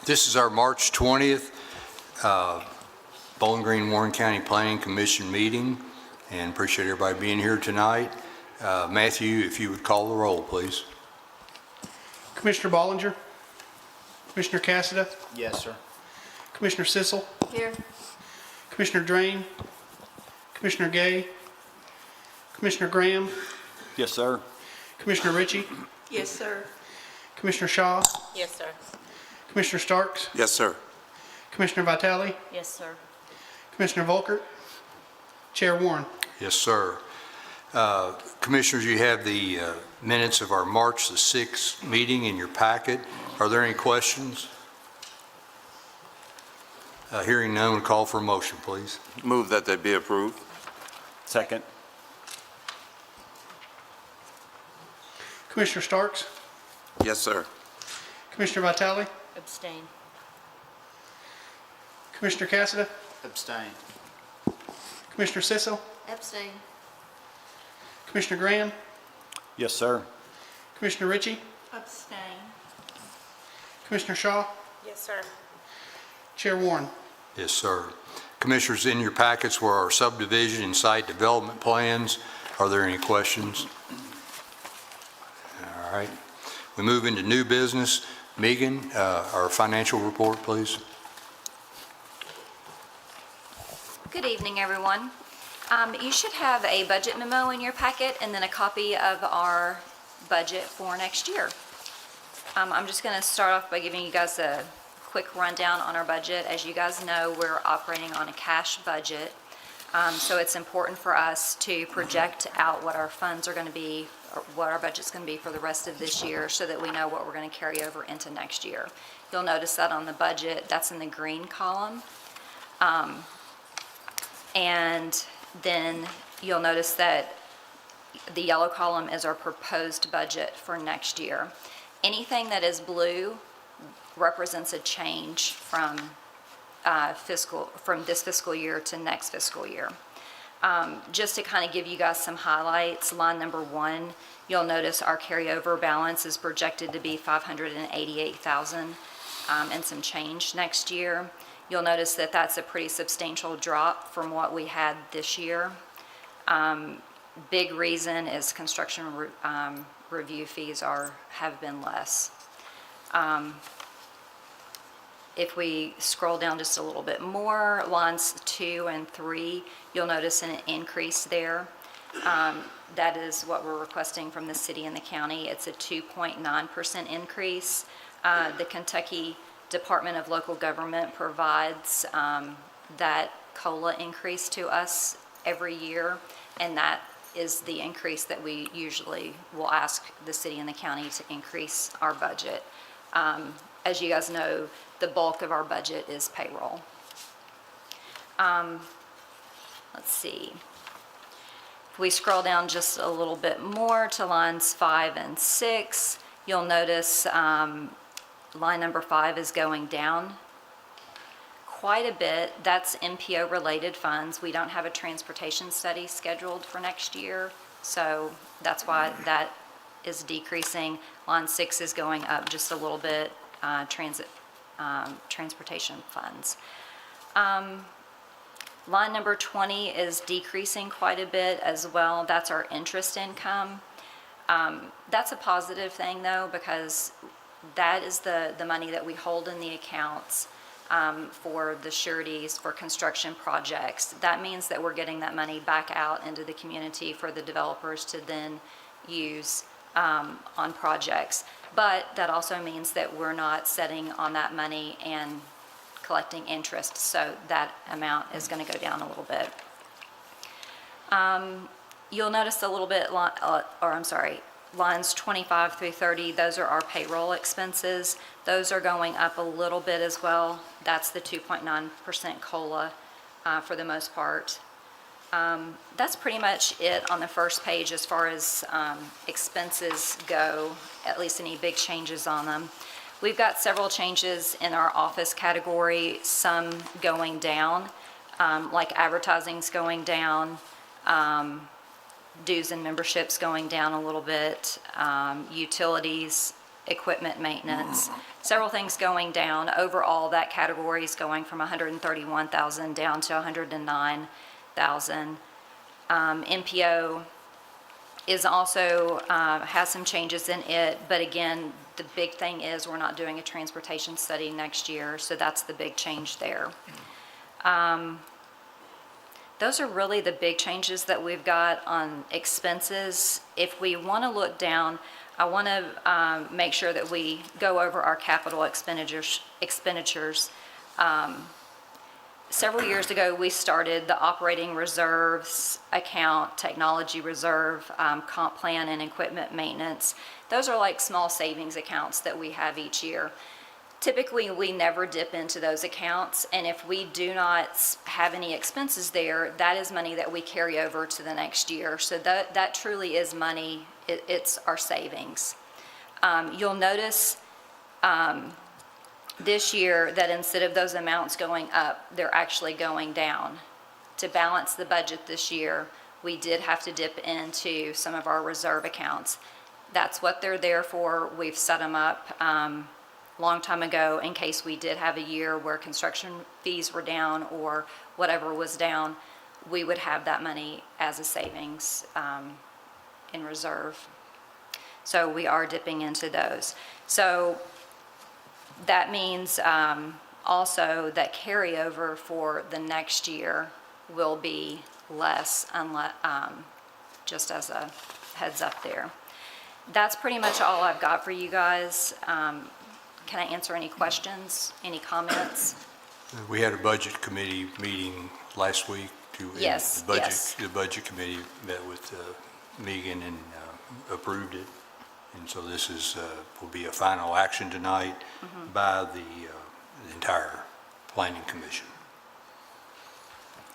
This is our March 20th Bowling Green Warren County Planning Commission meeting, and appreciate everybody being here tonight. Matthew, if you would call the roll, please. Commissioner Bollinger, Commissioner Cassida, Yes, sir. Commissioner Sissel, Here. Commissioner Drain, Commissioner Gay, Commissioner Graham, Yes, sir. Commissioner Ritchie, Yes, sir. Commissioner Shaw, Yes, sir. Commissioner Starks, Yes, sir. Commissioner Vitale, Yes, sir. Commissioner Volkert, Chair Warren. Yes, sir. Commissioners, you have the minutes of our March the 6th meeting in your packet. Are there any questions? Hearing none, would call for a motion, please. Move that they be approved. Second. Commissioner Starks, Yes, sir. Commissioner Vitale, Abstain. Commissioner Cassida, Abstain. Commissioner Sissel, Abstain. Commissioner Graham, Yes, sir. Commissioner Ritchie, Abstain. Commissioner Shaw, Yes, sir. Chair Warren. Yes, sir. Commissioners, in your packets were our subdivision and site development plans. Are there any questions? All right. We move into new business. Megan, our financial report, please. Good evening, everyone. You should have a budget memo in your packet and then a copy of our budget for next year. I'm just going to start off by giving you guys a quick rundown on our budget. As you guys know, we're operating on a cash budget, so it's important for us to project out what our funds are going to be, or what our budget's going to be for the rest of this year, so that we know what we're going to carry over into next year. You'll notice that on the budget, that's in the green column. And then you'll notice that the yellow column is our proposed budget for next year. Anything that is blue represents a change from this fiscal year to next fiscal year. Just to kind of give you guys some highlights, line number 1, you'll notice our carryover balance is projected to be $588,000 and some change next year. You'll notice that that's a pretty substantial drop from what we had this year. Big reason is construction review fees have been less. If we scroll down just a little bit more, lines 2 and 3, you'll notice an increase there. That is what we're requesting from the city and the county. It's a 2.9% increase. The Kentucky Department of Local Government provides that COLA increase to us every year, and that is the increase that we usually will ask the city and the county to increase our budget. As you guys know, the bulk of our budget is payroll. Let's see. If we scroll down just a little bit more to lines 5 and 6, you'll notice line number 5 is going down quite a bit. That's MPO related funds. We don't have a transportation study scheduled for next year, so that's why that is decreasing. Line 6 is going up just a little bit, transportation funds. Line number 20 is decreasing quite a bit as well. That's our interest income. That's a positive thing though, because that is the money that we hold in the accounts for the sureties for construction projects. That means that we're getting that money back out into the community for the developers to then use on projects. But that also means that we're not sitting on that money and collecting interest, so that amount is going to go down a little bit. You'll notice a little bit, lines 25 through 30, those are our payroll expenses. Those are going up a little bit as well. That's the 2.9% COLA for the most part. That's pretty much it on the first page as far as expenses go, at least any big changes on them. We've got several changes in our office category, some going down, like advertising's going down, dues and memberships going down a little bit, utilities equipment maintenance. Several things going down. Overall, that category is going from 131,000 down to 109,000. MPO is also, has some changes in it, but again, the big thing is we're not doing a transportation study next year, so that's the big change there. Those are really the big changes that we've got on expenses. If we want to look down, I want to make sure that we go over our capital expenditures. Several years ago, we started the operating reserves account, technology reserve, comp plan, and equipment maintenance. Those are like small savings accounts that we have each year. Typically, we never dip into those accounts, and if we do not have any expenses there, that is money that we carry over to the next year. So that truly is money, it's our savings. You'll notice this year that instead of those amounts going up, they're actually going down. To balance the budget this year, we did have to dip into some of our reserve accounts. That's what they're there for. We've set them up long time ago in case we did have a year where construction fees were down or whatever was down, we would have that money as a savings in reserve. So we are dipping into those. So that means also that carryover for the next year will be less, just as a heads up there. That's pretty much all I've got for you guys. Can I answer any questions, any comments? We had a budget committee meeting last week. Yes, yes. The budget committee met with Megan and approved it. And so this will be a final action tonight by the entire planning commission.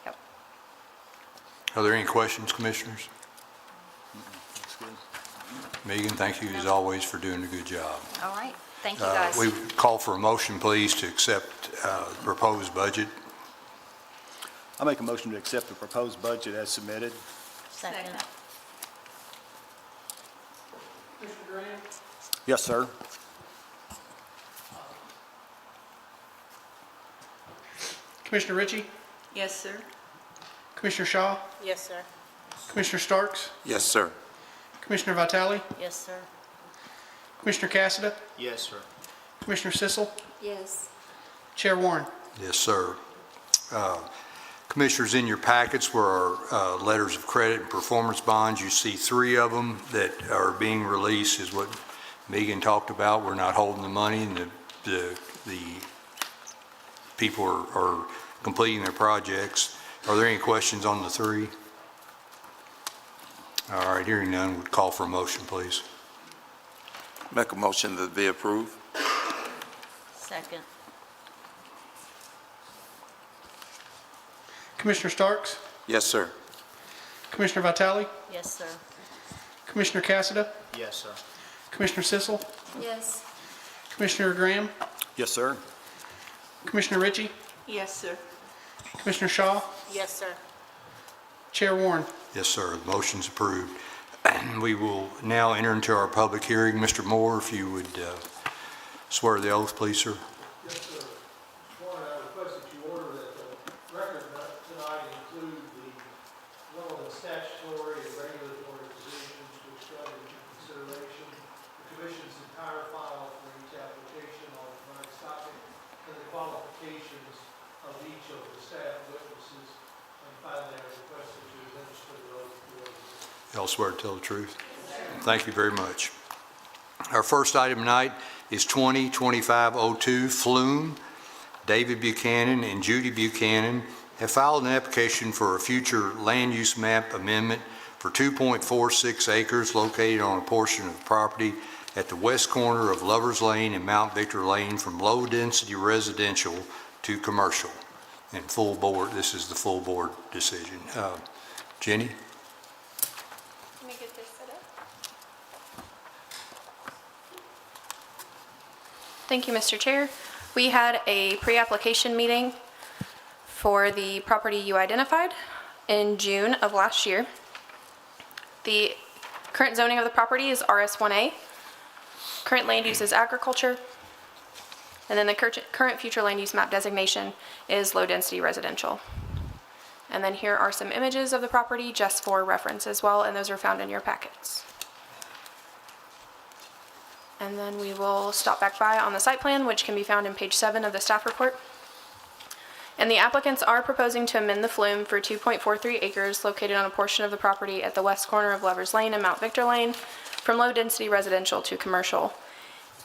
Yep. Are there any questions, commissioners? Megan, thank you as always for doing a good job. All right. Thank you, guys. We call for a motion, please, to accept the proposed budget. I make a motion to accept the proposed budget as submitted. Second. Mr. Graham? Yes, sir. Commissioner Ritchie? Yes, sir. Commissioner Shaw? Yes, sir. Commissioner Starks? Yes, sir. Commissioner Vitale? Yes, sir. Commissioner Cassada? Yes, sir. Commissioner Sissel? Yes. Chair Warren? Yes, sir. Commissioners, in your packets were our letters of credit and performance bonds. You see 3 of them that are being released, is what Megan talked about. We're not holding the money, and the people are completing their projects. Are there any questions on the 3? All right, hearing none, would call for a motion, please. Make a motion that they approve. Second. Commissioner Starks? Yes, sir. Commissioner Vitale? Yes, sir. Commissioner Cassada? Yes, sir. Commissioner Sissel? Yes. Commissioner Graham? Yes, sir. Commissioner Ritchie? Yes, sir. Commissioner Shaw? Yes, sir. Chair Warren? Yes, sir. The motion's approved. We will now enter into our public hearing. Mr. Moore, if you would swear the oath, please, sir. Yes, sir. Warren, I request that you order that the record tonight include the relevant statutory and regulatory positions which come into consideration, the commission's entire file for each application on tonight's topic, and the qualifications of each of the staff witnesses. And finally, I request that you administer the oath to the witnesses. Y'all swear to tell the truth? Thank you very much. Our first item tonight is 20-2502 Flume. David Buchanan and Judy Buchanan have filed an application for a future land use map amendment for 2.46 acres located on a portion of property at the west corner of Lovers Lane and Mount Victor Lane from low-density residential to commercial. And full board, this is the full board decision. Jenny? Let me get this set up. Thank you, Mr. Chair. We had a pre-application meeting for the property you identified in June of last year. The current zoning of the property is RS1A. Current land use is agriculture. And then the current future land use map designation is low-density residential. And then here are some images of the property just for reference as well, and those are found in your packets. And then we will stop back by on the site plan, which can be found in page 7 of the staff report. And the applicants are proposing to amend the flume for 2.43 acres located on a portion of the property at the west corner of Lovers Lane and Mount Victor Lane from low-density residential to commercial.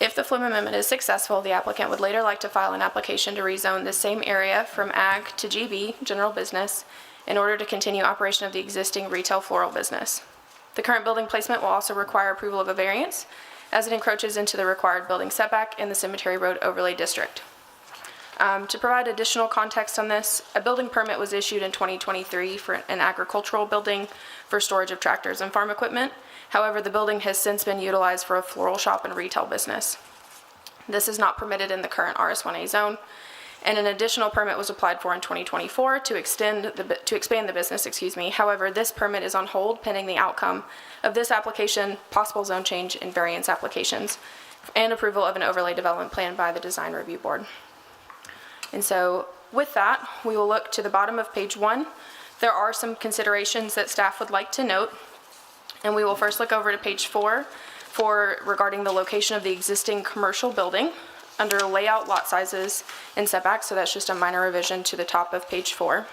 If the flume amendment is successful, the applicant would later like to file an application to rezone the same area from ag to GB, general business, in order to continue operation of the existing retail floral business. The current building placement will also require approval of a variance as it encroaches into the required building setback in the Cemetery Road Overlay District. To provide additional context on this, a building permit was issued in 2023 for an agricultural building for storage of tractors and farm equipment. However, the building has since been utilized for a floral shop and retail business. This is not permitted in the current RS1A zone, and an additional permit was applied for in 2024 to expand the business, However, this permit is on hold pending the outcome of this application, possible zone change and variance applications, and approval of an overlay development plan by the Design Review Board. And so with that, we will look to the bottom of page 1. There are some considerations that staff would like to note. And we will first look over to page 4 regarding the location of the existing commercial building under layout, lot sizes, and setbacks. So that's just a minor revision to the top of page 4.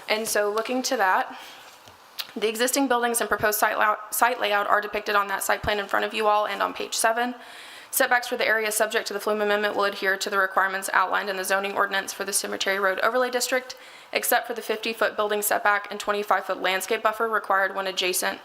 And so looking to that, the existing buildings and proposed site layout are depicted on that site plan in front of you all and on page 7. Setbacks for the area subject to the flume amendment will adhere to the requirements outlined in the zoning ordinance for the Cemetery Road Overlay District, except for the 50-foot building setback and 25-foot landscape buffer required when adjacent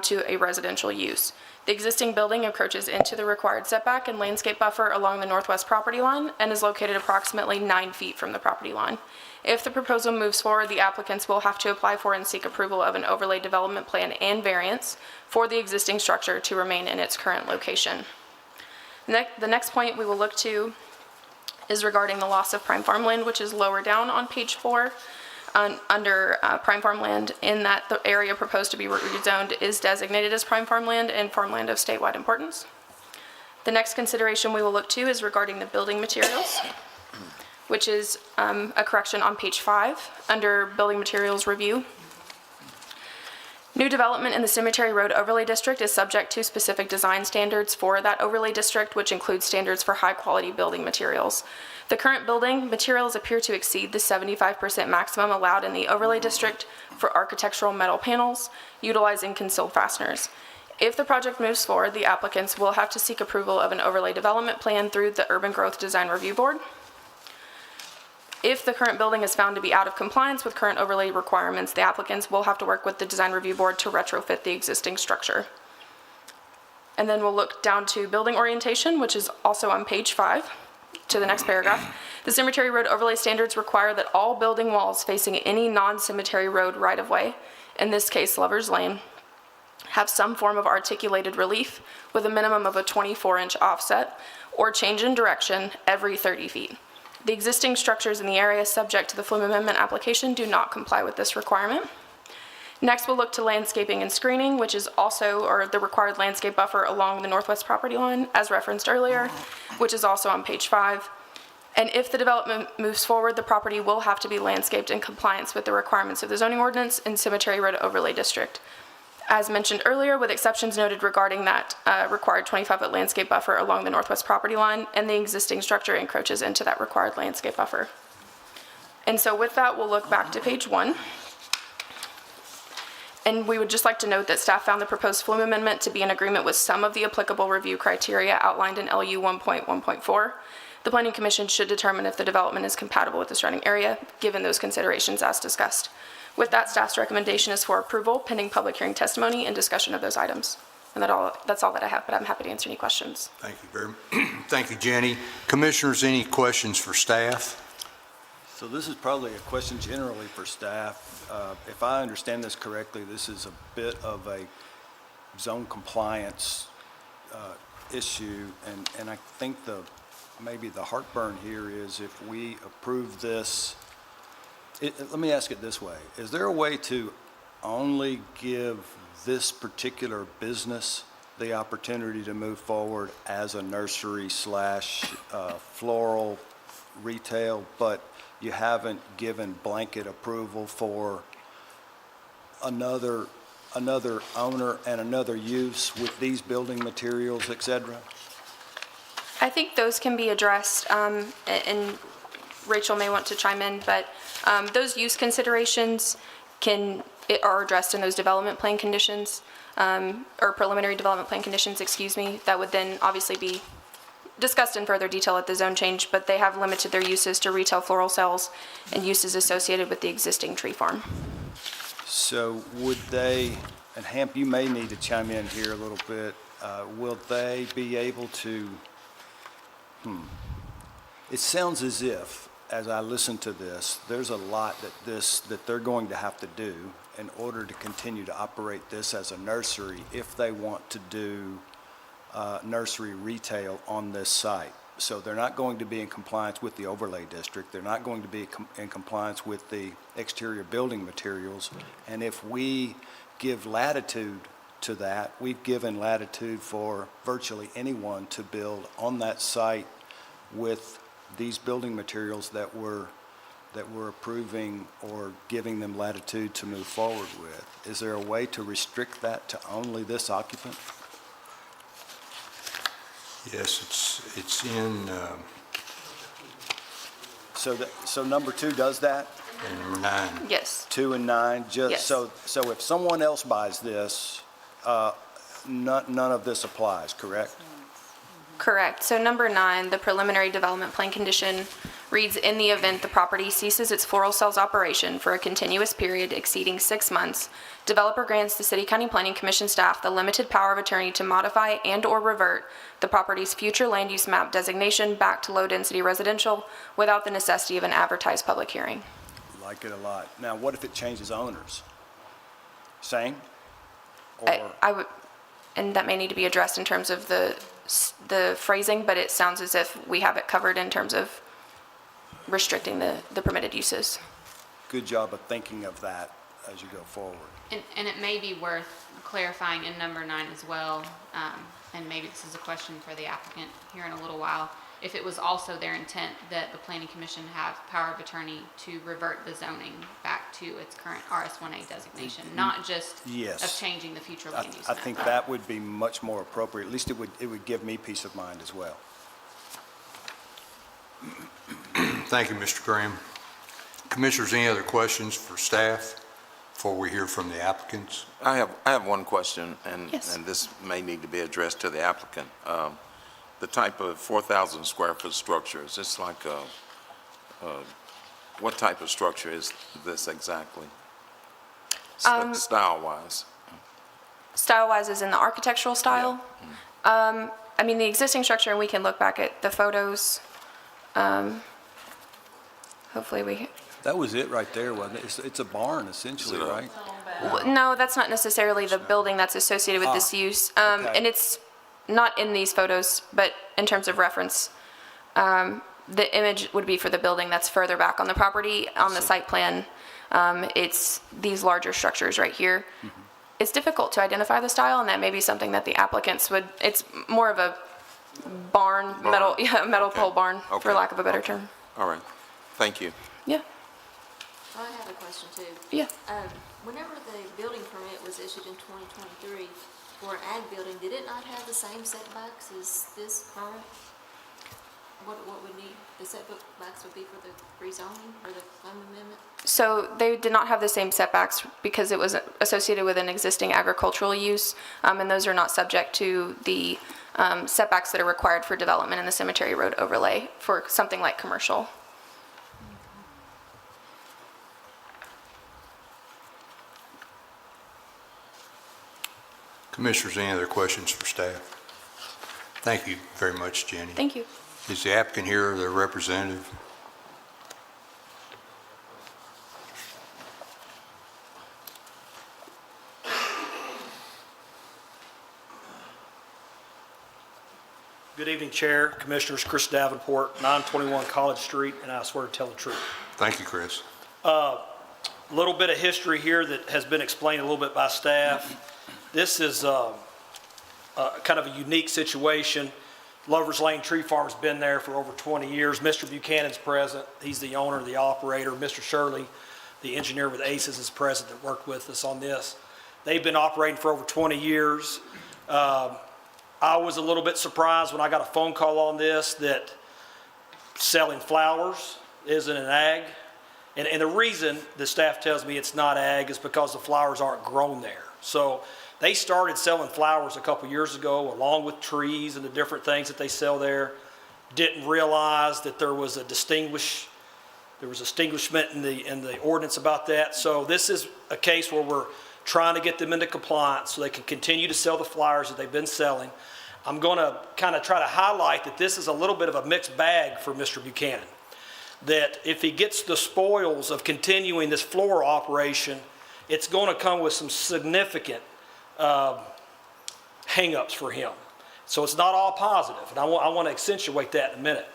to a residential use. The existing building encroaches into the required setback and landscape buffer along the northwest property line and is located approximately 9 feet from the property line. If the proposal moves forward, the applicants will have to apply for and seek approval of an overlay development plan and variance for the existing structure to remain in its current location. The next point we will look to is regarding the loss of prime farmland, which is lower down on page 4. Under prime farmland, in that the area proposed to be rezoned is designated as prime farmland and farmland of statewide importance. The next consideration we will look to is regarding the building materials, which is a correction on page 5 under building materials review. New development in the Cemetery Road Overlay District is subject to specific design standards for that overlay district, which includes standards for high-quality building materials. The current building materials appear to exceed the 75% maximum allowed in the overlay district for architectural metal panels utilizing concealed fasteners. If the project moves forward, the applicants will have to seek approval of an overlay development plan through the Urban Growth Design Review Board. If the current building is found to be out of compliance with current overlay requirements, the applicants will have to work with the Design Review Board to retrofit the existing structure. And then we'll look down to building orientation, which is also on page 5, to the next paragraph. The Cemetery Road Overlay Standards require that all building walls facing any non-cemetery road right-of-way, in this case Lovers Lane, have some form of articulated relief with a minimum of a 24-inch offset or change in direction every 30 feet. The existing structures in the area subject to the flume amendment application do not comply with this requirement. Next, we'll look to landscaping and screening, which is also, or the required landscape buffer along the northwest property line, as referenced earlier, which is also on page 5. And if the development moves forward, the property will have to be landscaped in compliance with the requirements of the zoning ordinance in Cemetery Road Overlay District. As mentioned earlier, with exceptions noted regarding that required 25-foot landscape buffer along the northwest property line, and the existing structure encroaches into that required landscape buffer. And so with that, we'll look back to page 1. And we would just like to note that staff found the proposed flume amendment to be in agreement with some of the applicable review criteria outlined in LU 1.1.4. The Planning Commission should determine if the development is compatible with the surrounding area, given those considerations as discussed. With that, staff's recommendation is for approval, pending public hearing testimony and discussion of those items. And that's all that I have, but I'm happy to answer any questions. Thank you very much. Thank you, Jenny. Commissioners, any questions for staff? So this is probably a question generally for staff. If I understand this correctly, this is a bit of a zone compliance issue, and I think maybe the heartburn here is if we approve this, let me ask it this way. Is there a way to only give this particular business the opportunity to move forward as a nursery slash floral retail, but you haven't given blanket approval for another owner and another use with these building materials, et cetera? I think those can be addressed, and Rachel may want to chime in, but those use considerations are addressed in those development plan conditions, or preliminary development plan conditions, excuse me, that would then obviously be discussed in further detail at the zone change, but they have limited their uses to retail floral sales and uses associated with the existing tree farm. So would they, and Hamp, you may need to chime in here a little bit, will they be able to, it sounds as if, as I listen to this, there's a lot that they're going to have to do in order to continue to operate this as a nursery if they want to do nursery retail on this site. So they're not going to be in compliance with the overlay district. They're not going to be in compliance with the exterior building materials. And if we give latitude to that, we've given latitude for virtually anyone to build on that site with these building materials that we're approving or giving them latitude to move forward with. Is there a way to restrict that to only this occupant? Yes, it's in So number 2 does that? number 9. Yes. 2 and 9, just, Yes. so if someone else buys this, none of this applies, correct? Correct. So number 9, the preliminary development plan condition reads, in the event the property ceases its floral sales operation for a continuous period exceeding 6 months, developer grants the City County Planning Commission staff the limited power of attorney to modify and/or revert the property's future land use map designation back to low-density residential without the necessity of an advertised public hearing. Like it a lot. Now, what if it changes owners? Same? I would, and that may need to be addressed in terms of the phrasing, but it sounds as if we have it covered in terms of restricting the permitted uses. Good job of thinking of that as you go forward. And it may be worth clarifying in number 9 as well, and maybe this is a question for the applicant here in a little while, if it was also their intent that the Planning Commission have power of attorney to revert the zoning back to its current RS1A designation, not just Yes. of changing the future I land use I map. think that would be much more appropriate. At least it would give me peace of mind as well. Thank you, Mr. Graham. Commissioners, any other questions for staff before we hear from the applicants? I have one question, and Yes. this may need to be addressed to the applicant. The type of 4,000 square foot structure, is this like what type of structure is this exactly? Style-wise? Style-wise is in the architectural style. I mean, the existing structure, and we can look back at the photos. Hopefully we, That was it right there, wasn't it? It's a barn essentially, Is it a- right? no, that's not necessarily the building that's associated with this use. okay. And it's not in these photos, but in terms of reference, the image would be for the building that's further back on the property. On the site plan, it's these larger structures right here. It's difficult to identify the style, and that may be something that the applicants would, it's more of a barn, metal Okay. pole barn, Okay. for lack of a better term. All right, thank you. Yeah, I have a question too. yeah. Whenever the building permit was issued in 2023 for an ag building, did it not have the same setbacks as this current? What would need, the setbacks would be for the rezoning or the Plum Amendment? So they did not have the same setbacks because it was associated with an existing agricultural use, and those are not subject to the setbacks that are required for development in the Cemetery Road overlay for something like commercial. Commissioners, any other questions for staff? Thank you very much, Jenny. Thank you. Is the applicant here or their representative? Good evening, Chair, Commissioners. Chris Davenport, 921 College Street, and I swear to tell the truth. Thank you, Chris. A little bit of history here that has been explained a little bit by staff. This is kind of a unique situation. Lover's Lane Tree Farm's been there for over 20 years. Mr. Buchanan's present. He's the owner, the operator. Mr. Shirley, the engineer with ACES, is present that worked with us on this. They've been operating for over 20 years. I was a little bit surprised when I got a phone call on this that selling flowers isn't an ag. And the reason the staff tells me it's not ag is because the flowers aren't grown there. So they started selling flowers a couple years ago along with trees and the different things that they sell there. Didn't realize that there was a distinguishment in the ordinance about that. So this is a case where we're trying to get them into compliance so they can continue to sell the flowers that they've been selling. I'm going to kind of try to highlight that this is a little bit of a mixed bag for Mr. Buchanan. That if he gets the spoils of continuing this floral operation, it's going to come with some significant hang-ups for him. So it's not all positive, and I want to accentuate that in a minute.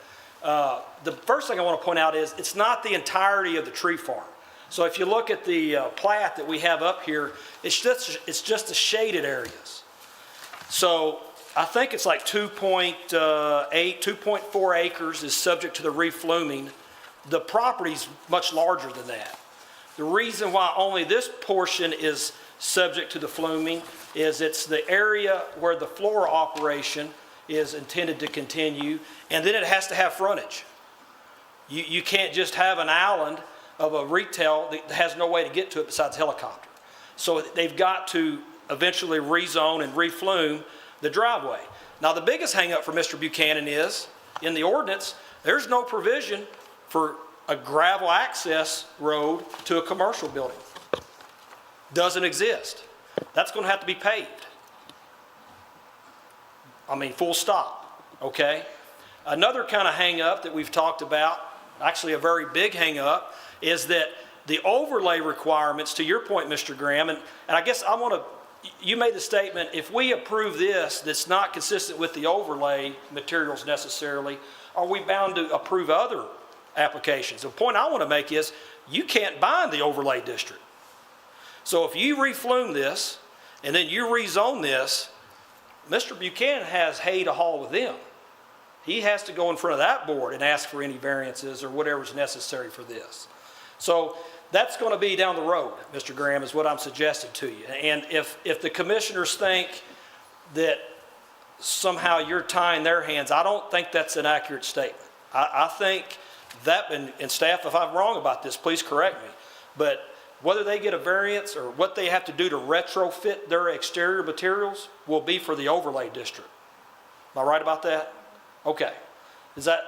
The first thing I want to point out is it's not the entirety of the tree farm. So if you look at the plat that we have up here, it's just the shaded areas. So I think it's like 2.4 acres is subject to the refluming. The property's much larger than that. The reason why only this portion is subject to the fluming is it's the area where the floral operation is intended to continue, and then it has to have frontage. You can't just have an island of a retail that has no way to get to it besides helicopter. So they've got to eventually rezone and reflume the driveway. Now the biggest hang-up for Mr. Buchanan is, in the ordinance, there's no provision for a gravel access road to a commercial building. Doesn't exist. That's going to have to be paved. I mean, full stop, okay? Another kind of hang-up that we've talked about, actually a very big hang-up, is that the overlay requirements, to your point, Mr. Graham, and I guess I want to, you made the statement, if we approve this that's not consistent with the overlay materials necessarily, are we bound to approve other applications? The point I want to make is you can't bind the overlay district. So if you reflume this and then you rezone this, Mr. Buchanan has hay to haul with them. He has to go in front of that board and ask for any variances or whatever's necessary for this. So that's going to be down the road, Mr. Graham, is what I'm suggesting to you. And if the commissioners think that somehow you're tying their hands, I don't think that's an accurate statement. I think that, and staff, if I'm wrong about this, please correct me, but whether they get a variance or what they have to do to retrofit their exterior materials will be for the overlay district. Am I right about that? Okay. Is that?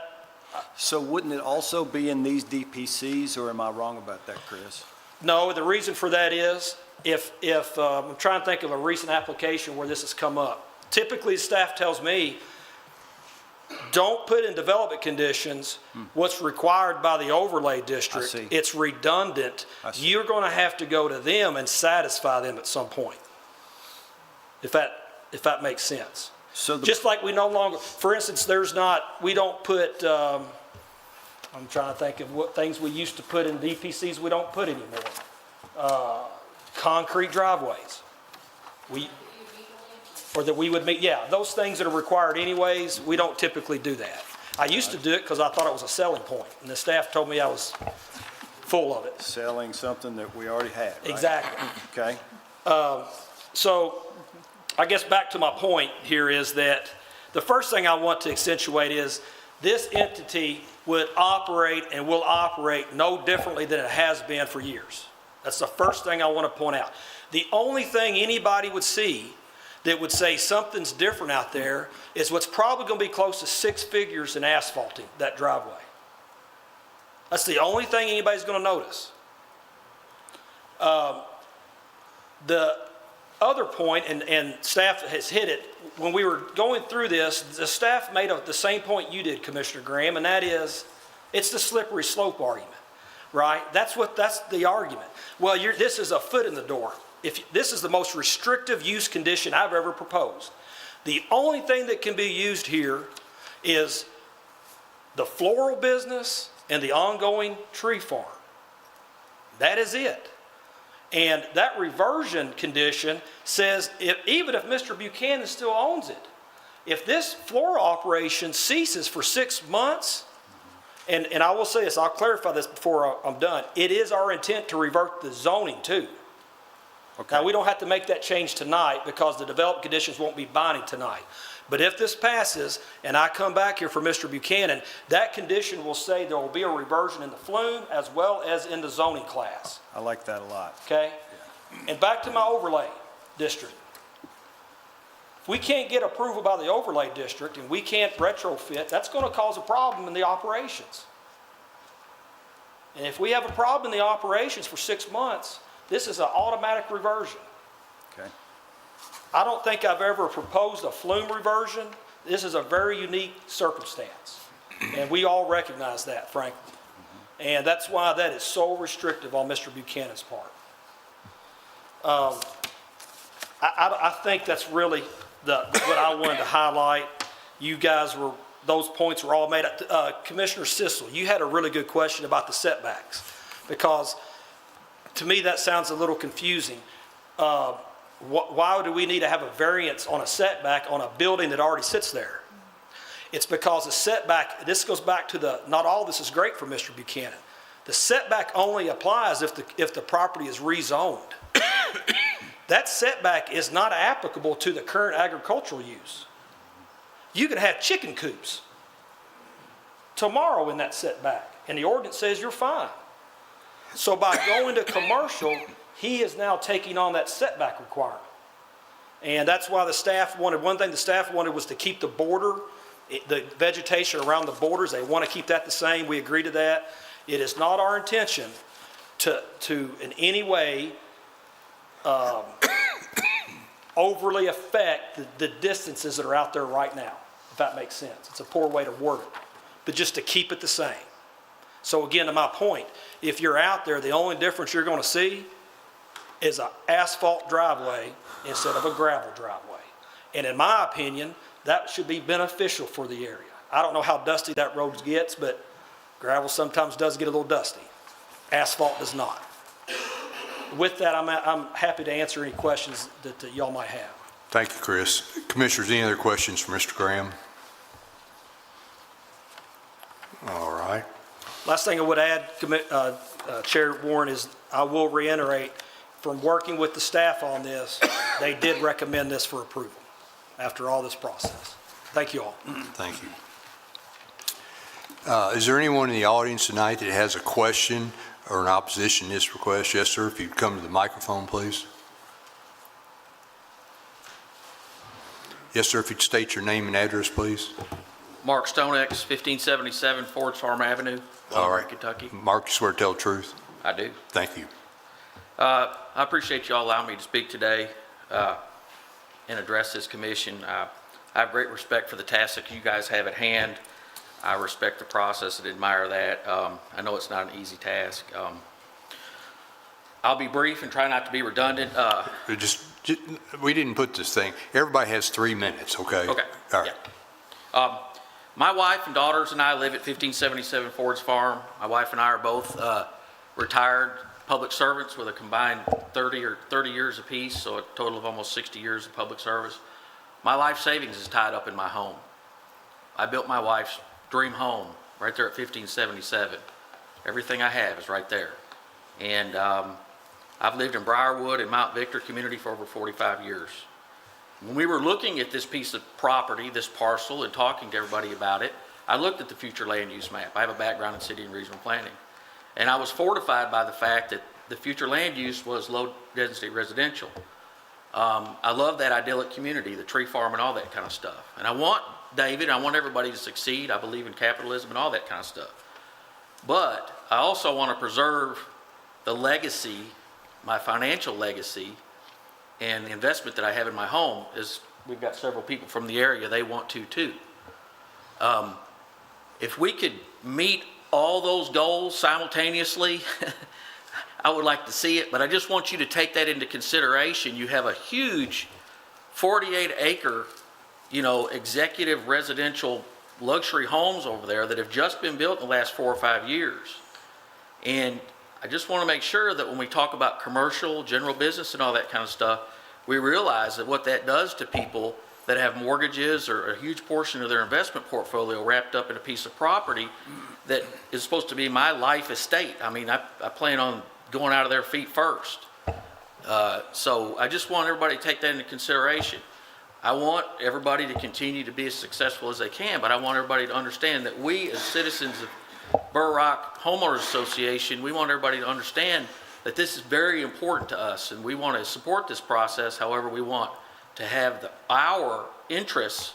So wouldn't it also be in these DPCs, or am I wrong about that, Chris? No, the reason for that is if I'm trying to think of a recent application where this has come up. Typically, staff tells me, don't put in development conditions what's required by the overlay district. I see. It's redundant. You're going to have to go to them and satisfy them at some point, if that makes sense. So just like we no longer, for instance, we don't put, I'm trying to think of what things we used to put in DPCs we don't put anymore. Concrete driveways. Or that we would meet, yeah, those things that are required anyways, we don't typically do that. I used to do it because I thought it was a selling point, and the staff told me I was full of it. selling something that we already had, right? Exactly. Okay. So I guess back to my point here is that the first thing I want to accentuate is this entity would operate and will operate no differently than it has been for years. That's the first thing I want to point out. The only thing anybody would see that would say something's different out there is what's probably going to be close to 6 figures in asphalting that driveway. That's the only thing anybody's going to notice. The other point, and staff has hit it, when we were going through this, the staff made the same point you did, Commissioner Graham, and that is, it's the slippery slope argument, right? That's the argument. Well, this is a foot in the door. This is the most restrictive use condition I've ever proposed. The only thing that can be used here is the floral business and the ongoing tree farm. That is it. And that reversion condition says even if Mr. Buchanan still owns it, if this floor operation ceases for 6 months, and I will say this, I'll clarify this before I'm done, it is our intent to revert the zoning too. Okay. Now, we don't have to make that change tonight because the development conditions won't be binding tonight. But if this passes and I come back here for Mr. Buchanan, that condition will say there will be a reversion in the flume as well as in the zoning class, I like that a lot. okay? And back to my overlay district. If we can't get approval by the overlay district and we can't retrofit, that's going to cause a problem in the operations. And if we have a problem in the operations for 6 months, this is an automatic reversion. Okay. I don't think I've ever proposed a flume reversion. This is a very unique circumstance, and we all recognize that, frankly. And that's why that is so restrictive on Mr. Buchanan's part. I think that's really what I wanted to highlight. You guys those points were all made. Commissioner Sissel, you had a really good question about the setbacks, because to me that sounds a little confusing. Why do we need to have a variance on a setback on a building that already sits there? It's because the setback, this goes back to not all this is great for Mr. Buchanan. The setback only applies if the property is rezoned. That setback is not applicable to the current agricultural use. You could have chicken coops tomorrow in that setback, and the ordinance says you're fine. So by going to commercial, he is now taking on that setback requirement. And that's why one thing the staff wanted was to keep the border, the vegetation around the borders. They want to keep that the same. We agree to that. It is not our intention to in any way overly affect the distances that are out there right now, if that makes sense. It's a poor way to word it, but just to keep it the same. So again, to my point, if you're out there, the only difference you're going to see is an asphalt driveway instead of a gravel driveway. And in my opinion, that should be beneficial for the area. I don't know how dusty that road gets, but gravel sometimes does get a little dusty. Asphalt does not. With that, I'm happy to answer any questions that y'all might have. Thank you, Chris. Commissioners, any other questions for Mr. Graham? All right. Last thing I would add, Chair Warren, is I will reiterate, from working with the staff on this, they did recommend this for approval after all this process. Thank you all. Thank you. Is there anyone in the audience tonight that has a question or an opposition to this request? Yes, sir. If you'd come to the microphone, please. Yes, sir. If you'd state your name and address, please. Mark Stonex, 1577 Ford's Farm Avenue, All right. Wilmington, Kentucky. Mark, you swear to tell the truth? I do. Thank you. I appreciate you all allowing me to speak today and address this commission. I have great respect for the task that you guys have at hand. I respect the process and admire that. I know it's not an easy task. I'll be brief and try not to be redundant. We didn't put this thing. Everybody has 3 minutes, okay? Okay. All right. Yeah. My wife and daughters and I live at 1577 Ford's Farm. My wife and I are both retired public servants with a combined 30 years apiece, so a total of almost 60 years of public service. My life savings is tied up in my home. I built my wife's dream home right there at 1577. Everything I have is right there. And I've lived in Briarwood and Mount Victor community for over 45 years. When we were looking at this piece of property, this parcel, and talking to everybody about it, I looked at the future land use map. I have a background in city and regional planning. And I was fortified by the fact that the future land use was low density residential. I love that idyllic community, the tree farm and all that kind of stuff. And I want David, I want everybody to succeed. I believe in capitalism and all that kind of stuff. But I also want to preserve the legacy, my financial legacy, and the investment that I have in my home. Is we've got several people from the area, they want to too. If we could meet all those goals simultaneously, I would like to see it, but I just want you to take that into consideration. You have a huge 48-acre, executive residential luxury homes over there that have just been built in the last 4 or 5 years. And I just want to make sure that when we talk about commercial, general business and all that kind of stuff, we realize that what that does to people that have mortgages or a huge portion of their investment portfolio wrapped up in a piece of property that is supposed to be my life estate. I mean, I plan on going out of their feet first. So I just want everybody to take that into consideration. I want everybody to continue to be as successful as they can, but I want everybody to understand that we as citizens of Burr Rock Homeowners Association, we want everybody to understand that this is very important to us, and we want to support this process. However, we want to have our interests,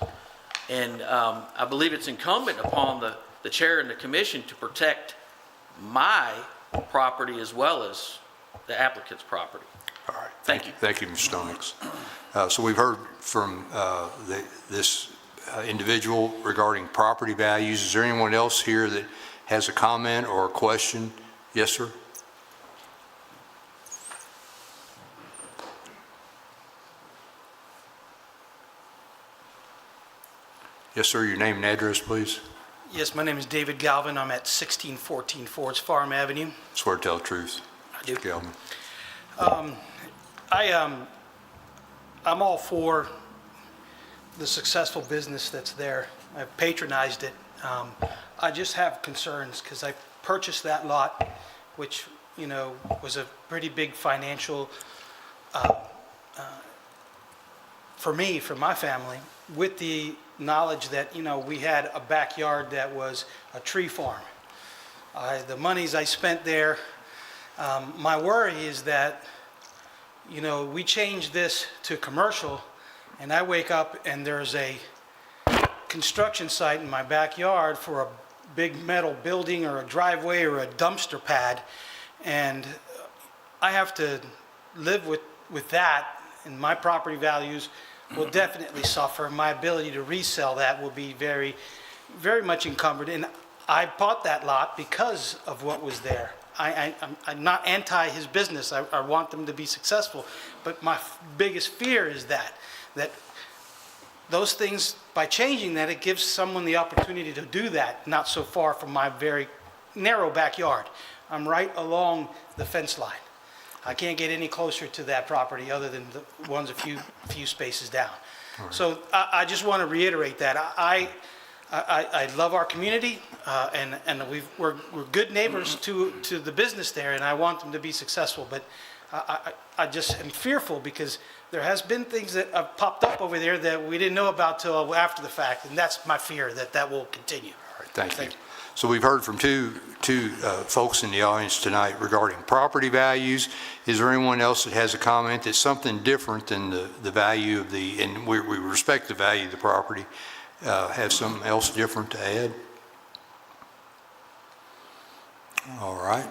and I believe it's incumbent upon the chair and the commission to protect my property as well as the applicant's property. All right. Thank you. Thank you, Mr. Stonix. So we've heard from this individual regarding property values. Is there anyone else here that has a comment or a question? Yes, sir. Yes, sir. Your name and address, please. Yes, my name is David Galvin. I'm at 1614 Ford's Farm Avenue. Swear to tell the truth. I do. Mr. Gelman. I'm all for the successful business that's there. I've patronized it. I just have concerns because I purchased that lot, which, you know, was a pretty big financial, for me, for my family, with the knowledge that, you know, we had a backyard that was a tree farm. The monies I spent there, my worry is that, you know, we change this to commercial, and I wake up and there's a construction site in my backyard for a big metal building or a driveway or a dumpster pad, and I have to live with that, and my property values will definitely suffer. My ability to resell that will be very, very much encumbered, and I bought that lot because of what was there. I'm not anti his business. I want them to be successful, but my biggest fear is that those things, by changing that, it gives someone the opportunity to do that, not so far from my very narrow backyard. I'm right along the fence line. I can't get any closer to that property other than the ones a few spaces down. Right. So I just want to reiterate that. I love our community, and we're good neighbors to the business there, and I want them to be successful. But I just am fearful because there has been things that have popped up over there that we didn't know about till after the fact, and that's my fear that will continue. All right, thank you. So we've heard from two folks in the audience tonight regarding property values. Is there anyone else that has a comment that's something different than the value of and we respect the value of the property, have something else different to add? All right.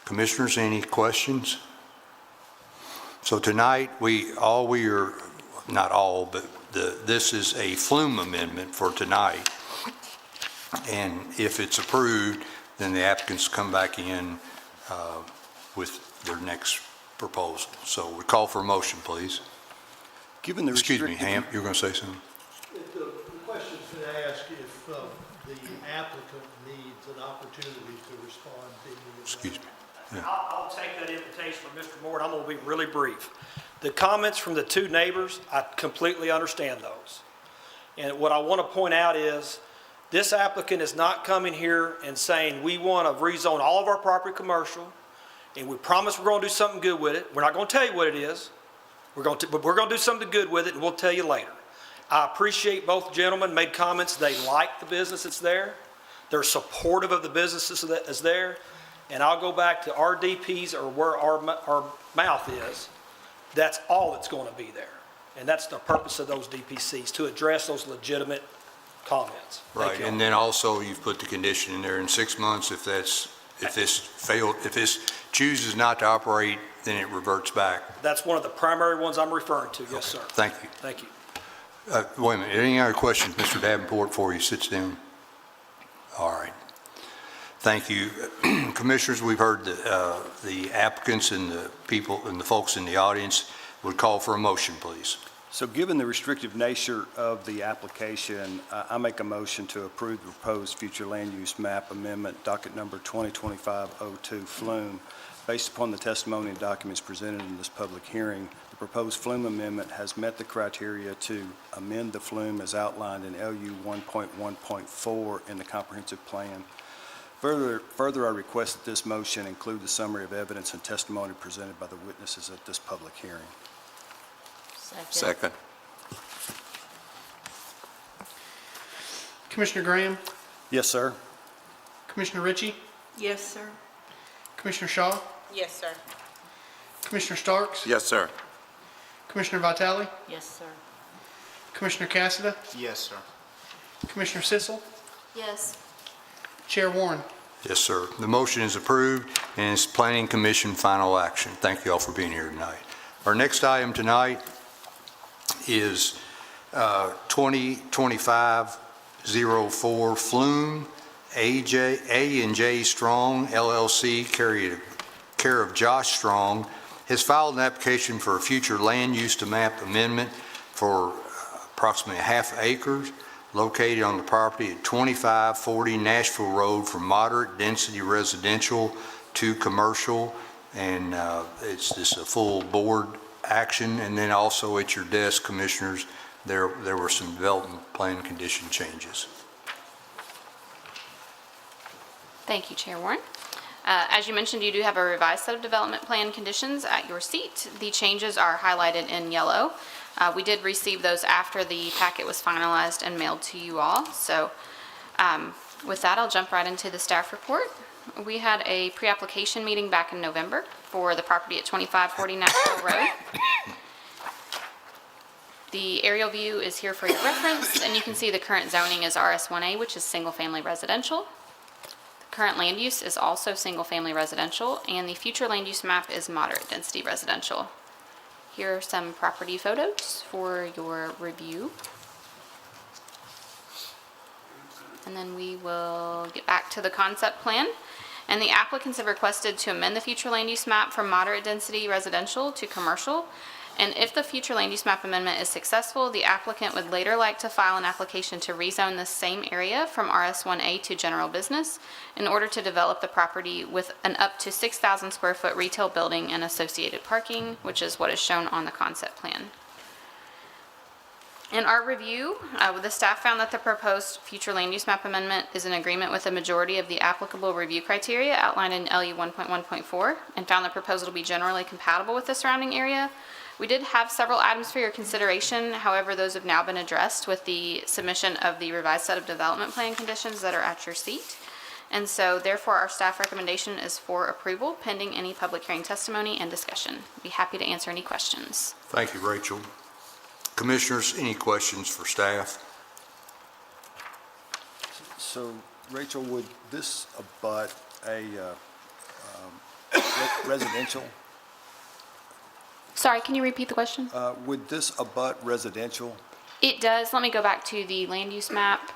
Commissioners, any questions? So tonight, not all, but this is a flume amendment for tonight. And if it's approved, then the applicants come back in with their next proposal. So we call for a motion, please. Given the Excuse me, Ham, you were going to say something? The question's been asked if the applicant needs an opportunity to respond to any of that. Excuse me. Yeah. I'll take that invitation from Mr. Moore, and I'm going to be really brief. The comments from the two neighbors, I completely understand those. And what I want to point out is, this applicant is not coming here and saying, we want to rezone all of our property commercial, and we promise we're going to do something good with it. We're not going to tell you what it is. But we're going to do something good with it, and we'll tell you later. I appreciate both gentlemen made comments. They like the business that's there. They're supportive of the businesses that is there. And I'll go back to our DPs, or where our mouth is. That's all that's going to be there. And that's the purpose of those DPCs, to address those legitimate comments. Right, and then also you've put the condition in there in 6 months, if this chooses not to operate, then it reverts back. That's one of the primary ones I'm referring to, yes, sir. Thank you. Thank you. Wait a minute, any other questions, Mr. Davenport, before he sits down? All right. Thank you. Commissioners, we've heard the applicants and the people and the folks in the audience. Would call for a motion, please. So given the restrictive nature of the application, I make a motion to approve the proposed future land use map amendment, docket number 2025-02 Flume. Based upon the testimony and documents presented in this public hearing, the proposed Flume amendment has met the criteria to amend the Flume as outlined in LU 1.1.4 in the comprehensive plan. Further, I request that this motion include the summary of evidence and testimony presented by the witnesses at this public hearing. Second. Commissioner Graham, Yes, sir. Commissioner Ritchie, Yes, sir. Commissioner Shaw, Yes, sir. Commissioner Starks, Yes, sir. Commissioner Vitale, Yes, sir. Commissioner Cassada, Yes, sir. Commissioner Sissel, Yes. Chair Warren. Yes, sir. The motion is approved, and it's Planning Commission final action. Thank you all for being here tonight. Our next item tonight is 2025-04 Flume, A&J Strong LLC, care of Josh Strong, has filed an application for a future land use to map amendment for approximately half acres located on the property at 2540 Nashville Road from moderate density residential to commercial. And it's just a full board action. And then also at your desk, commissioners, there were some development plan condition changes. Thank you, Chair Warren. As you mentioned, you do have a revised set of development plan conditions at your seat. The changes are highlighted in yellow. We did receive those after the packet was finalized and mailed to you all. So with that, I'll jump right into the staff report. We had a pre-application meeting back in November for the property at 2540 Nashville Road. The aerial view is here for your reference, and you can see the current zoning is RS1A, which is single-family residential. The current land use is also single-family residential, and the future land use map is moderate density residential. Here are some property photos for your review. And then we will get back to the concept plan. And the applicants have requested to amend the future land use map from moderate density residential to commercial. And if the future land use map amendment is successful, the applicant would later like to file an application to rezone the same area from RS1A to general business in order to develop the property with an up to 6,000 square foot retail building and associated parking, which is what is shown on the concept plan. In our review, the staff found that the proposed future land use map amendment is in agreement with the majority of the applicable review criteria outlined in LU 1.1.4 and found the proposal to be generally compatible with the surrounding area. We did have several items for your consideration. However, those have now been addressed with the submission of the revised set of development plan conditions that are at your seat. And so therefore, our staff recommendation is for approval pending any public hearing testimony and discussion. I'd be happy to answer any questions. Thank you, Rachel. Commissioners, any questions for staff? So, Rachel, would this abut a residential? Sorry, can you repeat the question? Would this abut residential? It does. Let me go back to the land use map.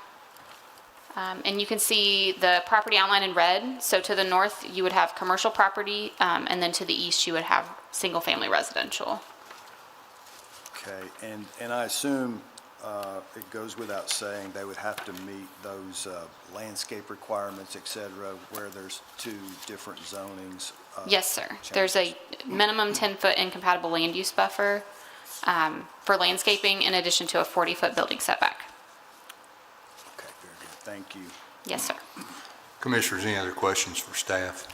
And you can see the property outlined in red. So to the north, you would have commercial property, and then to the east, you would have single-family residential. Okay, and I assume it goes without saying they would have to meet those landscape requirements, et cetera, where there's two different zonings. Yes, sir. There's a minimum 10-foot incompatible land use buffer for landscaping in addition to a 40-foot building setback. Okay, very good. Thank you. Yes, sir. Commissioners, any other questions for staff?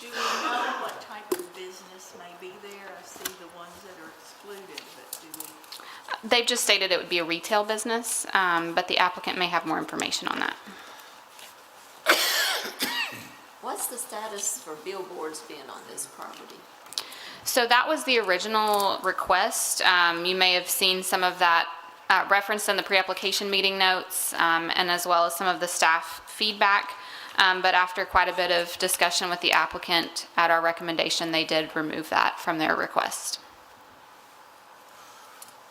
Do we know what type of business may be there? I see the ones that are excluded, but do we? They've just stated it would be a retail business, but the applicant may have more information on that. What's the status for billboards being on this property? So that was the original request. You may have seen some of that referenced in the pre-application meeting notes, and as well as some of the staff feedback. But after quite a bit of discussion with the applicant at our recommendation, they did remove that from their request.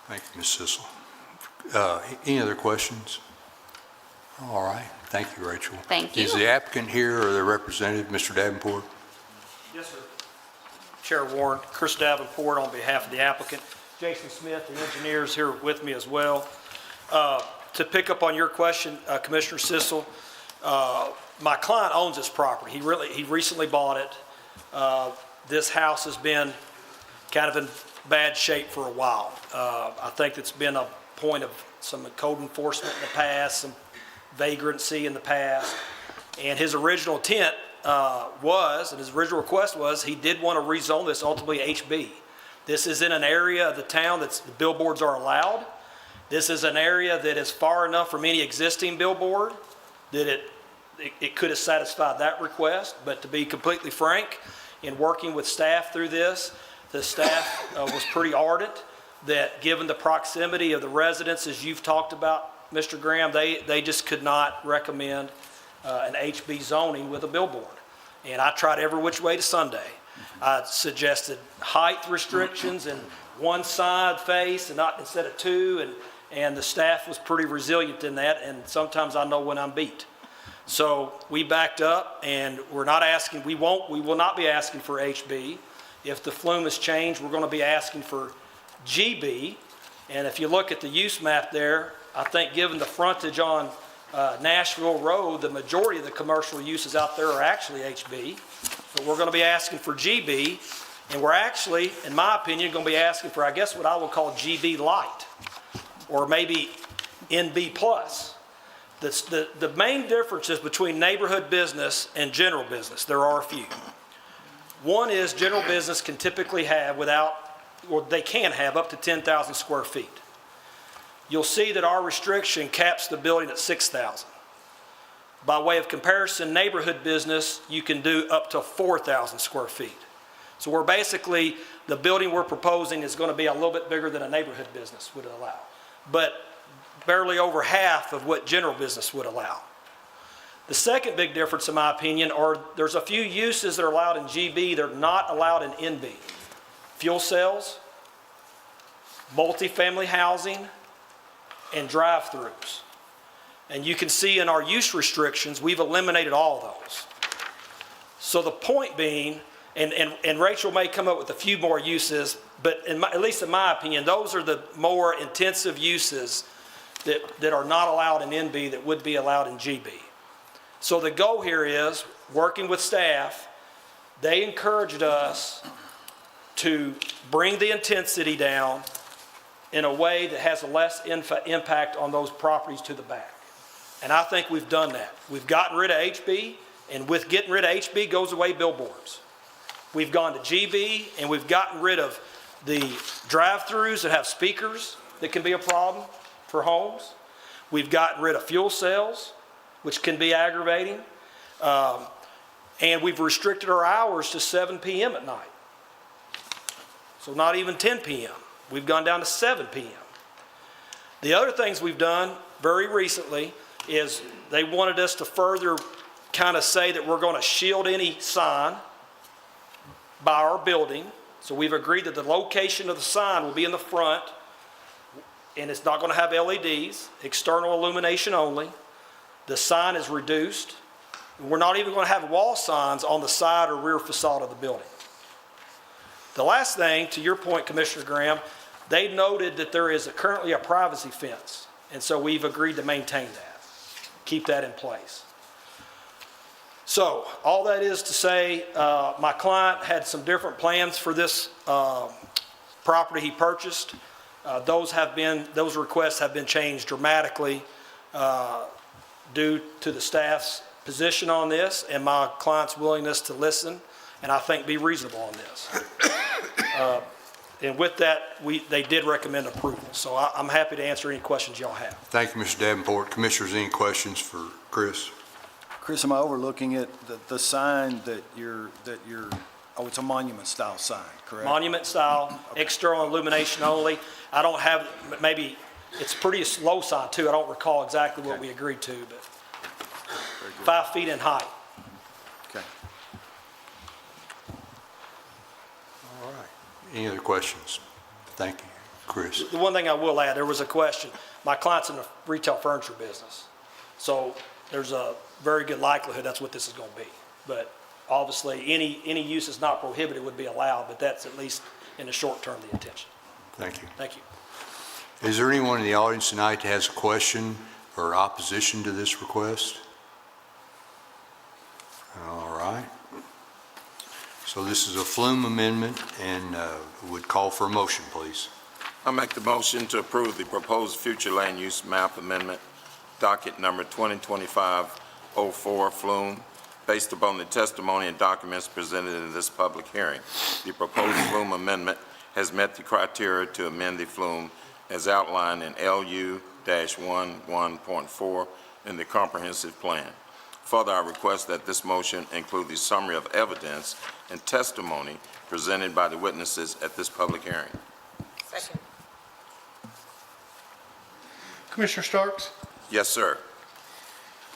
Thank you, Ms. Sissel. Any other questions? All right. Thank you, Rachel. Thank you. Is the applicant here or the representative, Mr. Davenport? Yes, sir. Chair Warren, Chris Davenport on behalf of the applicant. Jason Smith, the engineers here with me as well. To pick up on your question, Commissioner Sissel, my client owns this property. He recently bought it. This house has been kind of in bad shape for a while. I think it's been a point of some code enforcement in the past, some vagrancy in the past. And his original intent and his original request was, he did want to rezone this ultimately HB. This is in an area of the town that the billboards are allowed. This is an area that is far enough from any existing billboard that it could have satisfied that request. But to be completely frank, in working with staff through this, the staff was pretty ardent that given the proximity of the residents, as you've talked about, Mr. Graham, they just could not recommend an HB zoning with a billboard. And I tried every which way to Sunday. I suggested height restrictions and one side face and not instead of two, and the staff was pretty resilient in that, and sometimes I know when I'm beat. So we backed up, and we will not be asking for HB. If the flume is changed, we're going to be asking for GB. And if you look at the use map there, I think given the frontage on Nashville Road, the majority of the commercial uses out there are actually HB. But we're going to be asking for GB, and we're actually, in my opinion, going to be asking for, I guess, what I would call GB light, or maybe NB plus. The main differences between neighborhood business and general business, there are a few. One is general business can typically have they can have up to 10,000 square feet. You'll see that our restriction caps the building at 6,000. By way of comparison, neighborhood business, you can do up to 4,000 square feet. So we're basically, the building we're proposing is going to be a little bit bigger than a neighborhood business would allow, but barely over half of what general business would allow. The second big difference, in my opinion, there's a few uses that are allowed in GB that are not allowed in NB. Fuel cells, multifamily housing, and drive-throughs. And you can see in our use restrictions, we've eliminated all those. So the point being, and Rachel may come up with a few more uses, but at least in my opinion, those are the more intensive uses that are not allowed in NB that would be allowed in GB. So the goal here is, working with staff, they encouraged us to bring the intensity down in a way that has a less impact on those properties to the back. And I think we've done that. We've gotten rid of HB, and with getting rid of HB goes away billboards. We've gone to GB, and we've gotten rid of the drive-throughs that have speakers that can be a problem for homes. We've gotten rid of fuel cells, which can be aggravating. And we've restricted our hours to 7 p.m. at night. So not even 10 p.m. We've gone down to 7 p.m. The other things we've done very recently is they wanted us to further kind of say that we're going to shield any sign by our building. So we've agreed that the location of the sign will be in the front, and it's not going to have LEDs, external illumination only. The sign is reduced. We're not even going to have wall signs on the side or rear facade of the building. The last thing, to your point, Commissioner Graham, they noted that there is currently a privacy fence, and so we've agreed to maintain that, keep that in place. So all that is to say, my client had some different plans for this property he purchased. Those requests have been changed dramatically due to the staff's position on this and my client's willingness to listen and I think be reasonable on this. And with that, they did recommend approval. So I'm happy to answer any questions y'all have. Thank you, Mr. Davenport. Commissioners, any questions for Chris? Chris, am I overlooking it, the sign that you're, oh, it's a monument style sign, correct? Monument style, external illumination only. I don't have, maybe, it's pretty low sign too. I don't recall exactly what we agreed to, but 5 feet in height. Okay. All right. Any other questions? Thank you, Chris. The one thing I will add, there was a question. My client's in the retail furniture business. So there's a very good likelihood that's what this is going to be. But obviously, any use is not prohibited would be allowed, but that's at least in the short term the intention. Thank you. Thank you. Is there anyone in the audience tonight that has a question or opposition to this request? All right. So this is a Flume amendment, and would call for a motion, please. I make the motion to approve the proposed future land use map amendment, docket number 2025-04 Flume, based upon the testimony and documents presented in this public hearing. The proposed Flume amendment has met the criteria to amend the Flume as outlined in LU-11.4 in the comprehensive plan. Further, I request that this motion include the summary of evidence and testimony presented by the witnesses at this public hearing. Second. Commissioner Starks? Yes, sir.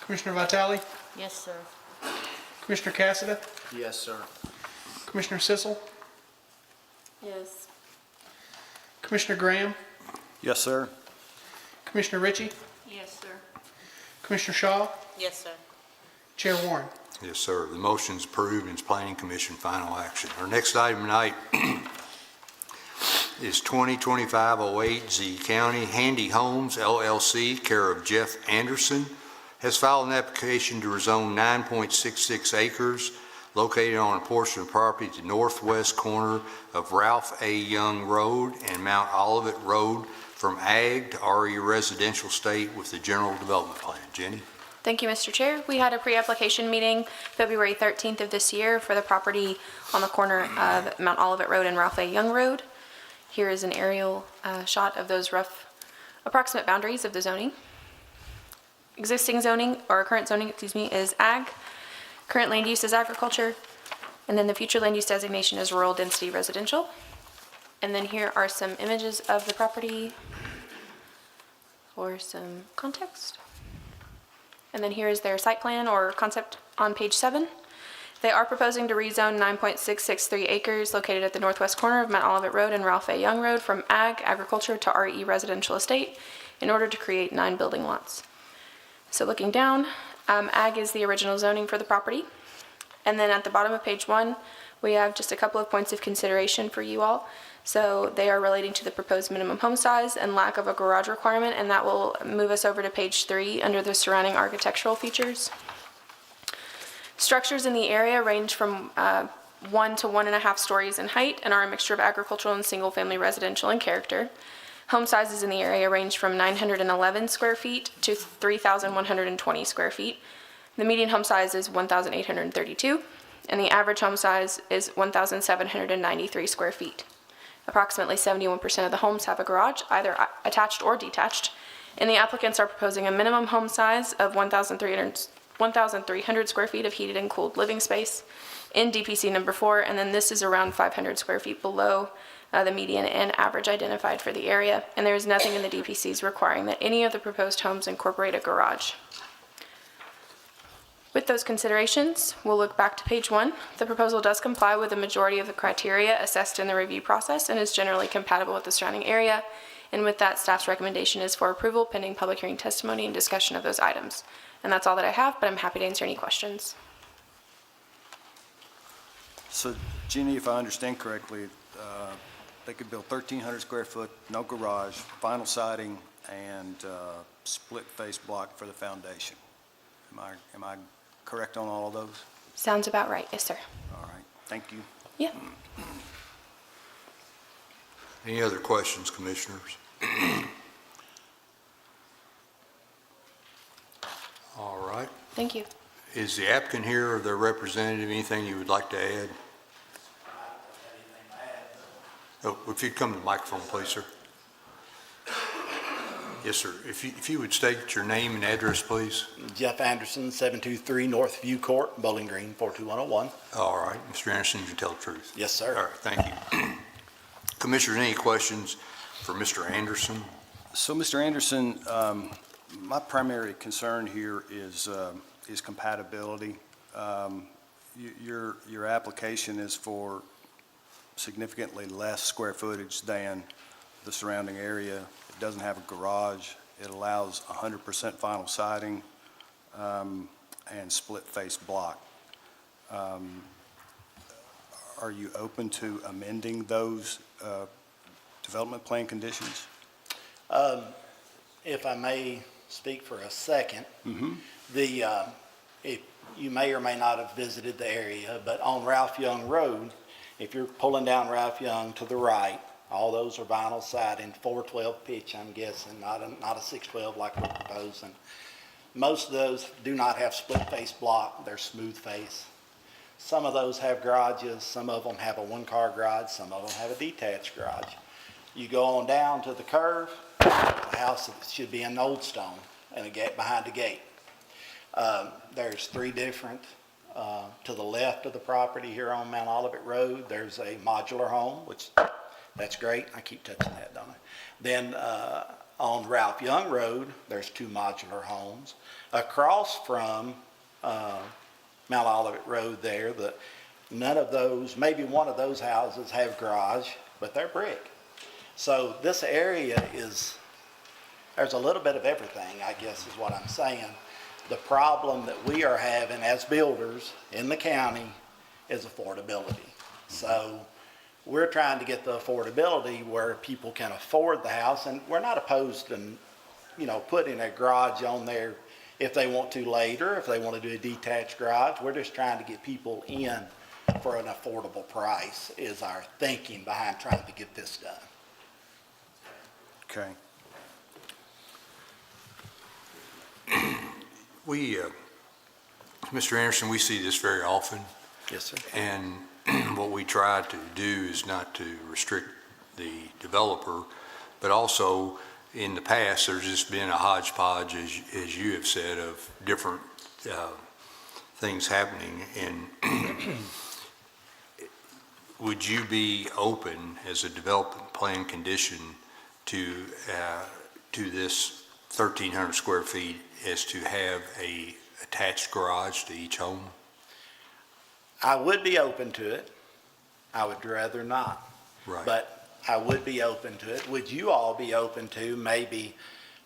Commissioner Vitale? Yes, sir. Commissioner Cassada? Yes, sir. Commissioner Sissel? Yes. Commissioner Graham? Yes, sir. Commissioner Ritchie? Yes, sir. Commissioner Shaw? Yes, sir. Chair Warren? Yes, sir. The motion's approved and it's Planning Commission final action. Our next item tonight is 2025-08 Z County Handy Homes LLC, care of Jeff Anderson, has filed an application to rezone 9.66 acres located on a portion of property at the northwest corner of Ralph A. Young Road and Mount Olivet Road from Ag to RE Residential State with the General Development Plan. Jenny? Thank you, Mr. Chair. We had a pre-application meeting February 13th of this year for the property on the corner of Mount Olivet Road and Ralph A. Young Road. Here is an aerial shot of those rough approximate boundaries of the zoning. Existing zoning, or current zoning, is ag. Current land use is agriculture. And then the future land use designation is rural density residential. And then here are some images of the property for some context. And then here is their site plan or concept on page 7. They are proposing to rezone 9.663 acres located at the northwest corner of Mount Olivet Road and Ralph A. Young Road from ag, agriculture to RE residential estate in order to create 9 building lots. So looking down, ag is the original zoning for the property. And then at the bottom of page 1, we have just a couple of points of consideration for you all. So they are relating to the proposed minimum home size and lack of a garage requirement, and that will move us over to page 3 under the surrounding architectural features. Structures in the area range from 1 to 1.5 stories in height and are a mixture of agricultural and single-family residential in character. Home sizes in the area range from 911 square feet to 3,120 square feet. The median home size is 1,832, and the average home size is 1,793 square feet. Approximately 71% of the homes have a garage, either attached or detached, and the applicants are proposing a minimum home size of 1,300 square feet of heated and cooled living space in DPC number 4, and then this is around 500 square feet below the median and average identified for the area, and there is nothing in the DPCs requiring that any of the proposed homes incorporate a garage. With those considerations, we'll look back to page 1. The proposal does comply with the majority of the criteria assessed in the review process and is generally compatible with the surrounding area. And with that, staff's recommendation is for approval pending public hearing testimony and discussion of those items. And that's all that I have, but I'm happy to answer any questions. So Jeannie, if I understand correctly, they could build 1,300 square foot, no garage, vinyl siding, and split face block for the foundation. Am I correct on all of those? Sounds about right, yes, sir. All right, thank you. Yeah. Any other questions, commissioners? All right. Thank you. Is the applicant here or their representative, anything you would like to add? Oh, if you'd come to the microphone, please, sir. Yes, sir. If you would state your name and address, please. Jeff Anderson, 723 North View Court, Bowling Green, 42101. All right. Mr. Anderson, you can tell the truth. Yes, sir. All right. Thank you. Commissioners, any questions for Mr. Anderson? So, Mr. Anderson, my primary concern here is compatibility. Your application is for significantly less square footage than the surrounding area. It doesn't have a garage. It allows 100% vinyl siding and split face block. Are you open to amending those development plan conditions? If I may speak for a second, if you may or may not have visited the area, but on Ralph Young Road, if you're pulling down Ralph Young to the right, all those are vinyl siding, 412 pitch, I'm guessing, not a 612 like we're proposing. Most of those do not have split face block, they're smooth face. Some of those have garages, some of them have a one-car garage, some of them have a detached garage. You go on down to the curve, the house should be in Old Stone and a gate behind the gate. There's three different, to the left of the property here on Mount Olivet Road, there's a modular home, which, that's great. I keep touching that, don't I? Then on Ralph Young Road, there's two modular homes. Across from Mount Olivet Road there, none of those, maybe one of those houses have garage, but they're brick. So this area there's a little bit of everything, I guess is what I'm saying. The problem that we are having as builders in the county is affordability. So we're trying to get the affordability where people can afford the house, and we're not opposed to, putting a garage on there if they want to later, if they want to do a detached garage. We're just trying to get people in for an affordable price is our thinking behind trying to get this done. Okay. Mr. Anderson, we see this very often, Yes, sir. and what we try to do is not to restrict the developer, but also in the past, there's just been a hodgepodge, as you have said, of different things happening. And would you be open as a development plan condition to this 1,300 square feet as to have a attached garage to each home? I would be open to it. I would rather not. Right. But I would be open to it. Would you all be open to maybe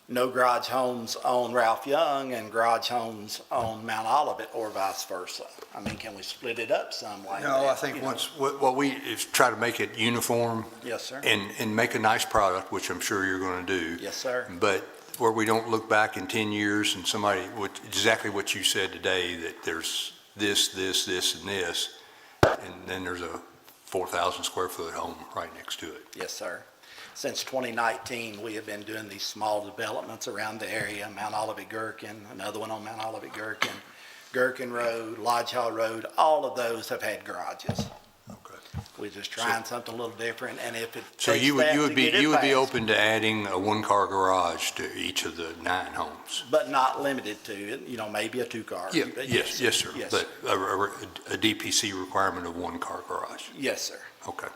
no garage homes on Ralph Young and garage homes on Mount Olivet, or vice versa? I mean, can we split it up some like that? No, I think what we is try to make it uniform Yes, sir. and make a nice product, which I'm sure you're going to do. Yes, sir. But where we don't look back in 10 years and somebody, exactly what you said today, that there's this, and this, and then there's a 4,000 square foot home right next to it. Yes, sir. Since 2019, we have been doing these small developments around the area, Mount Olivet Gherkin, another one on Mount Olivet Gherkin, Gherkin Road, Lodge Hall Road, all of those have had garages. Okay. We're just trying something a little different, and if it So takes you would that you to would be get it you would be passed, open to adding a one-car garage to each of the 9 homes? but not limited to it, maybe a two-car. Yeah, yes, sir. Yes. But a DPC requirement of one-car garage? Yes, sir. Okay.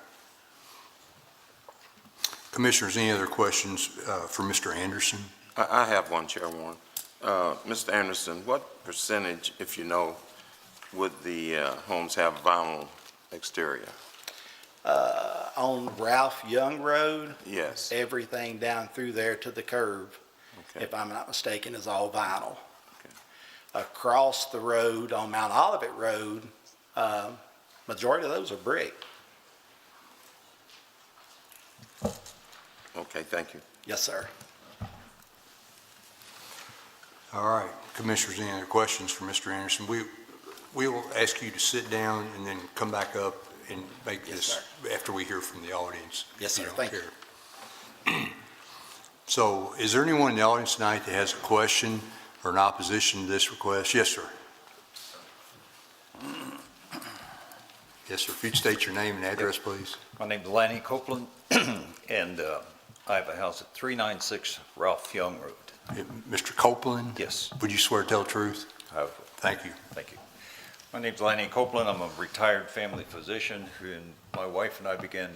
Commissioners, any other questions for Mr. Anderson? I have one, Chair Warren. Mr. Anderson, what percentage, if you know, would the homes have vinyl exterior? On Ralph Young Road, Yes. everything down through there to the curve, Okay. if I'm not mistaken, is all vinyl. Across the road on Mount Olivet Road, majority of those are brick. Okay, thank you. Yes, sir. All right, Commissioners, any other questions for Mr. Anderson? We will ask you to sit down and then come back up and make Yes, this after we hear from the audience. Yes, sir. don't Thank you. care. So is there anyone in the audience tonight that has a question or an opposition to this request? Yes, sir. Yes, sir. If you'd state your name and address, please. My name's Lanny Copeland, and I have a house at 396 Ralph Young Road. Mr. Copeland? Yes. Would you swear to tell the truth? Thank you. Thank you. My name's Lanny Copeland. I'm a retired family physician, and my wife and I began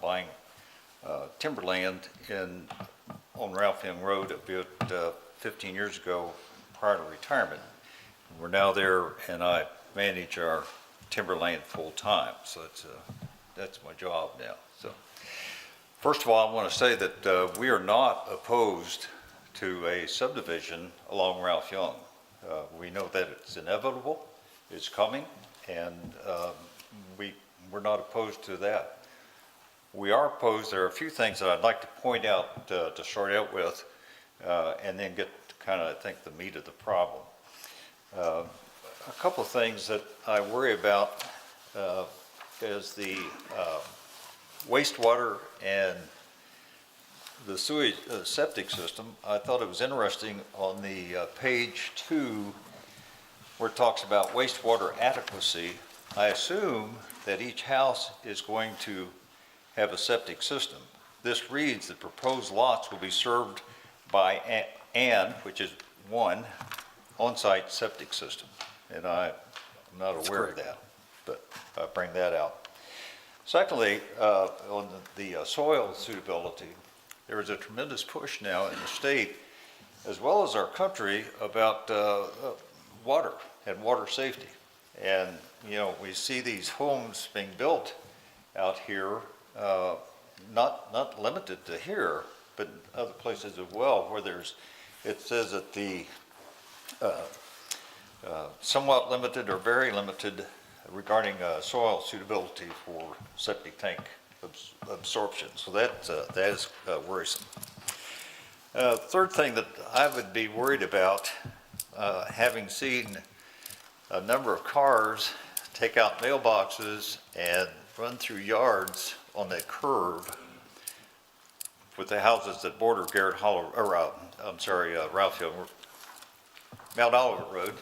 buying timberland on Ralph Young Road about 15 years ago prior to retirement. We're now there, and I manage our timberland full-time, so that's my job now. So, first of all, I want to say that we are not opposed to a subdivision along Ralph Young. We know that it's inevitable, it's coming, and we're not opposed to that. we are opposed. There are a few things that I'd like to point out to start out with, and then get to kind of, I think, the meat of the problem. A couple of things that I worry about is the wastewater and the sewage septic system. I thought it was interesting on the page 2 where it talks about wastewater adequacy. I assume that each house is going to have a septic system. This reads that proposed lots will be served by an, which is one, on-site septic system. And I'm not aware of that, but I bring that out. Secondly, on the soil suitability, there is a tremendous push now in the state, as well as our country, about water and water safety. And, you know, we see these homes being built out here, not limited to here, but other places as well, where it says that the somewhat limited or very limited regarding soil suitability for septic tank absorption. So that is worrisome. Third thing that I would be worried about, having seen a number of cars take out mailboxes and run through yards on that curve with the houses that border Garrett Hollow, or Ralph Young, Mount Olivet Road.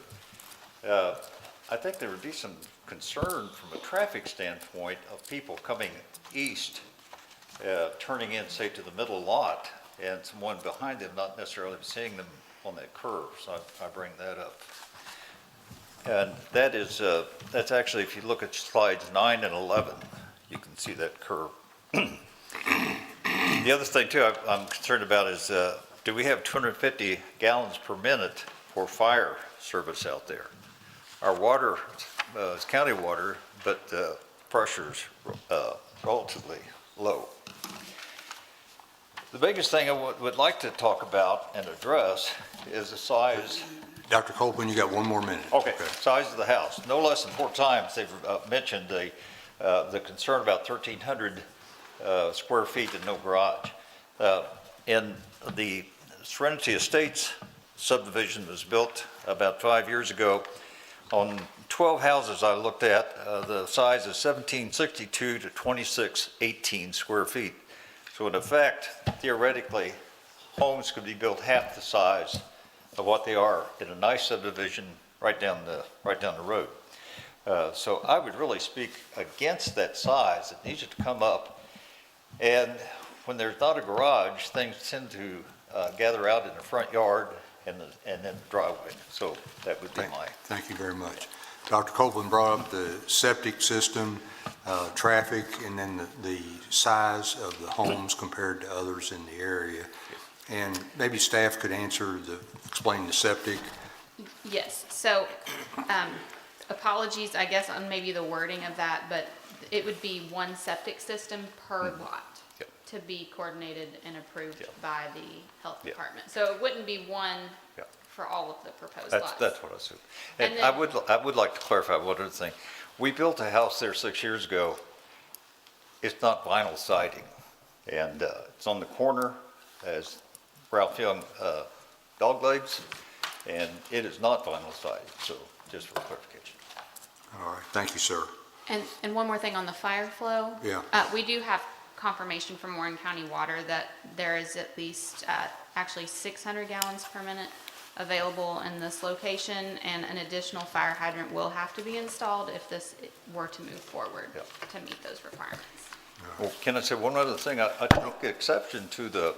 I think there would be some concern from a traffic standpoint of people coming east, turning in, say, to the middle lot, and someone behind them not necessarily seeing them on that curve. So I bring that up. And that is, that's actually, if you look at slides 9 and 11, you can see that curve. The other thing too I'm concerned about is, do we have 250 gallons per minute for fire service out there? Our water is county water, but the pressure's relatively low. The biggest thing I would like to talk about and address is the size. Dr. Copeland, you got one more minute. Okay. Size of the house. No less than 4 times they've mentioned the concern about 1,300 square feet and no garage. In the Serenity Estates subdivision was built about 5 years ago. On 12 houses I looked at, the size is 1762 to 2618 square feet. So in effect, theoretically, homes could be built half the size of what they are in a nice subdivision right down the road. So I would really speak against that size. It needs to come up. And when there's not a garage, things tend to gather out in the front yard and then the driveway. So that would be Thank you very much. Dr. Copeland brought up the septic system, traffic, and then the size of the homes compared to others in the area. And maybe staff could explain the septic. Yes, so, apologies, I guess, on maybe the wording of that, but it would be one septic system per lot to be coordinated and approved by the health department. So it wouldn't be one for all of the proposed lots. That's what I assume. And then- I would like to clarify one other thing. We built a house there 6 years ago. It's not vinyl siding, and it's on the corner as Ralph Young dog legs, and it is not vinyl siding. So just for clarification. All right, thank you, sir. And one more thing on the fire flow. Yeah. We do have confirmation from Warren County Water that there is at least actually 600 gallons per minute available in this location, and an additional fire hydrant will have to be installed if this were to move forward to meet those requirements. Well, can I say one other thing? I took exception to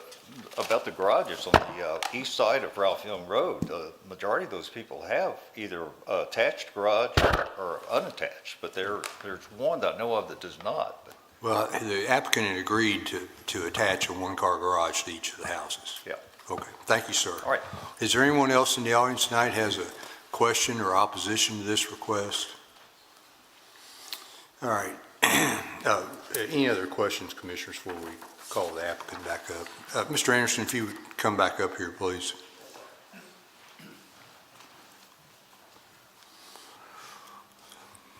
about the garages on the east side of Ralph Young Road. The majority of those people have either attached garage or unattached, but there's one that I know of that does not. But Well, the applicant had agreed to attach a one-car garage to each of the houses. Yeah. Okay, thank you, sir. All right. Is there anyone else in the audience tonight has a question or opposition to this request? All right. Any other questions, commissioners, before we call the applicant back up? Mr. Anderson, if you would come back up here, please.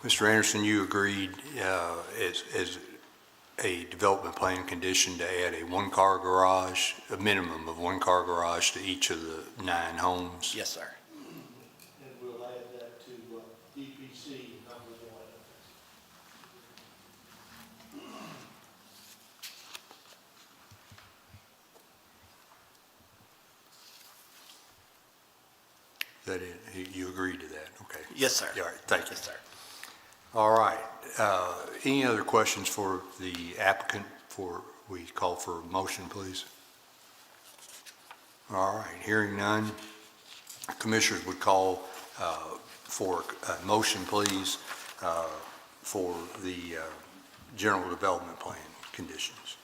Mr. Anderson, you agreed, a development plan condition to add a one-car garage, a minimum of one-car garage to each of the 9 homes. Yes, sir. And we'll add that to DPC number 1. Is that it? You agree to that? Okay. Yes, sir. All right, thank you. Yes, sir. All right. Any other questions for the applicant before we call for a motion, please? All right, hearing none, commissioners would call for a motion, please, for the general development plan conditions.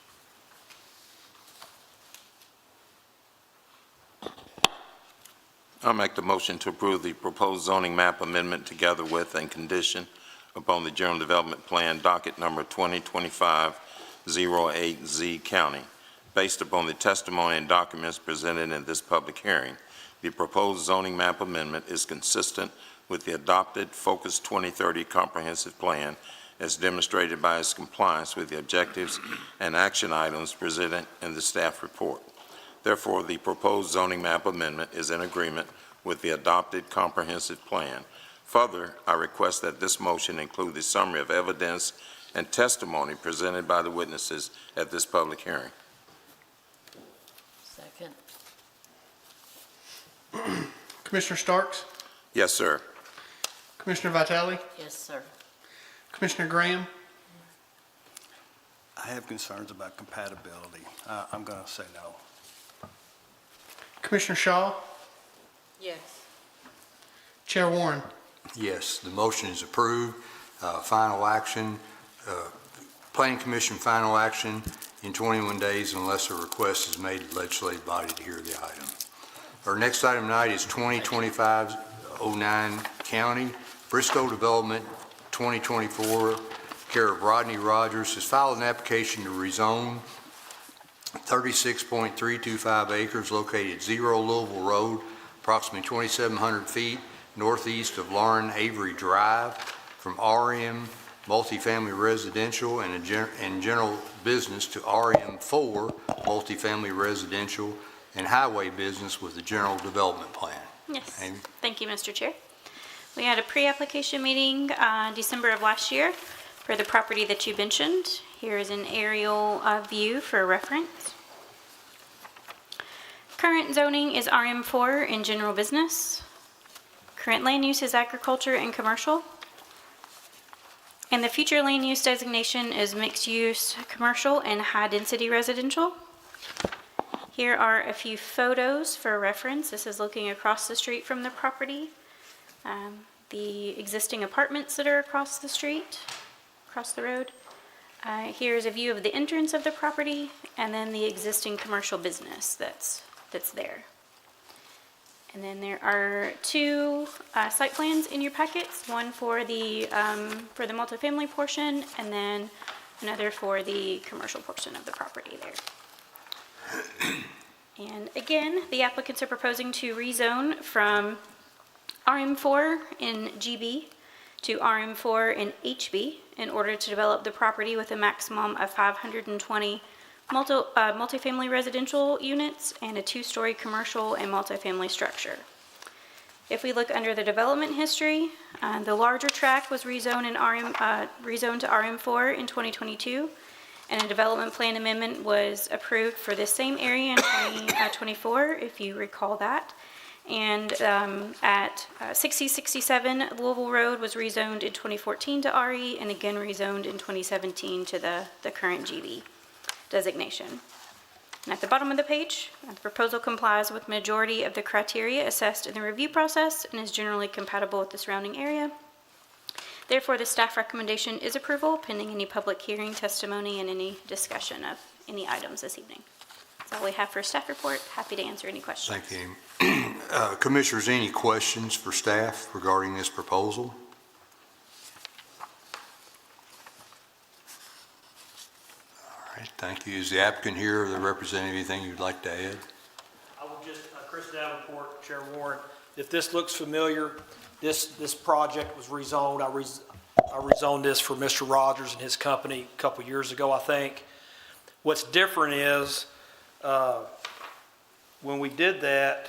I'll make the motion to approve the proposed zoning map amendment together with and condition upon the general development plan docket number 2025-08Z County. Based upon the testimony and documents presented in this public hearing, the proposed zoning map amendment is consistent with the adopted Focus 2030 comprehensive plan as demonstrated by its compliance with the objectives and action items presented in the staff report. Therefore, the proposed zoning map amendment is in agreement with the adopted comprehensive plan. Further, I request that this motion include the summary of evidence and testimony presented by the witnesses at this public hearing. Second. Commissioner Starks, Yes, sir. Commissioner Vitale, Yes, sir. Commissioner Graham, I have concerns about compatibility. I'm going to say no. Commissioner Shaw, Yes. Chair Warren. Yes, the motion is approved. Final action, Planning Commission final action in 21 days unless a request is made to the legislative body to hear the item. Our next item tonight is 2025-09 County. Briscoe Development 2024, care of Rodney Rogers, has filed an application to rezone 36.325 acres located at 0 Louisville Road, approximately 2,700 feet northeast of Lauren Avery Drive, from RM multifamily residential and general business to RM4 multifamily residential and highway business with the general development plan. Yes, Amy? thank you, Mr. Chair. We had a pre-application meeting December of last year for the property that you mentioned. Here is an aerial view for reference. Current zoning is RM4 in general business. Current land use is agriculture and commercial. And the future land use designation is mixed use commercial and high density residential. Here are a few photos for reference. This is looking across the street from the property. The existing apartments that are across the street, across the road. Here's a view of the entrance of the property and then the existing commercial business that's there. And then there are 2 site plans in your packets, one for the multifamily portion and then another for the commercial portion of the property there. And again, the applicants are proposing to rezone from RM4 in GB to RM4 in HB in order to develop the property with a maximum of 520 multifamily residential units and a 2-story commercial and multifamily structure. If we look under the development history, the larger tract was rezoned to RM4 in 2022, and a development plan amendment was approved for this same area in 2024, if you recall that. And at 6067 Louisville Road was rezoned in 2014 to RE and again rezoned in 2017 to the current GB designation. And at the bottom of the page, the proposal complies with majority of the criteria assessed in the review process and is generally compatible with the surrounding area. Therefore, the staff recommendation is approval pending any public hearing, testimony, and any discussion of any items this evening. That's all we have for staff report. Happy to answer any questions. Thank you, Amy. Commissioners, any questions for staff regarding this proposal? All right, thank you. Is the applicant here or the representative anything you'd like to add? I will just, Chris Davenport, Chair Warren, if this looks familiar, this project was rezoned. I rezoned this for Mr. Rogers and his company a couple years ago, I think. What's different is, when we did that,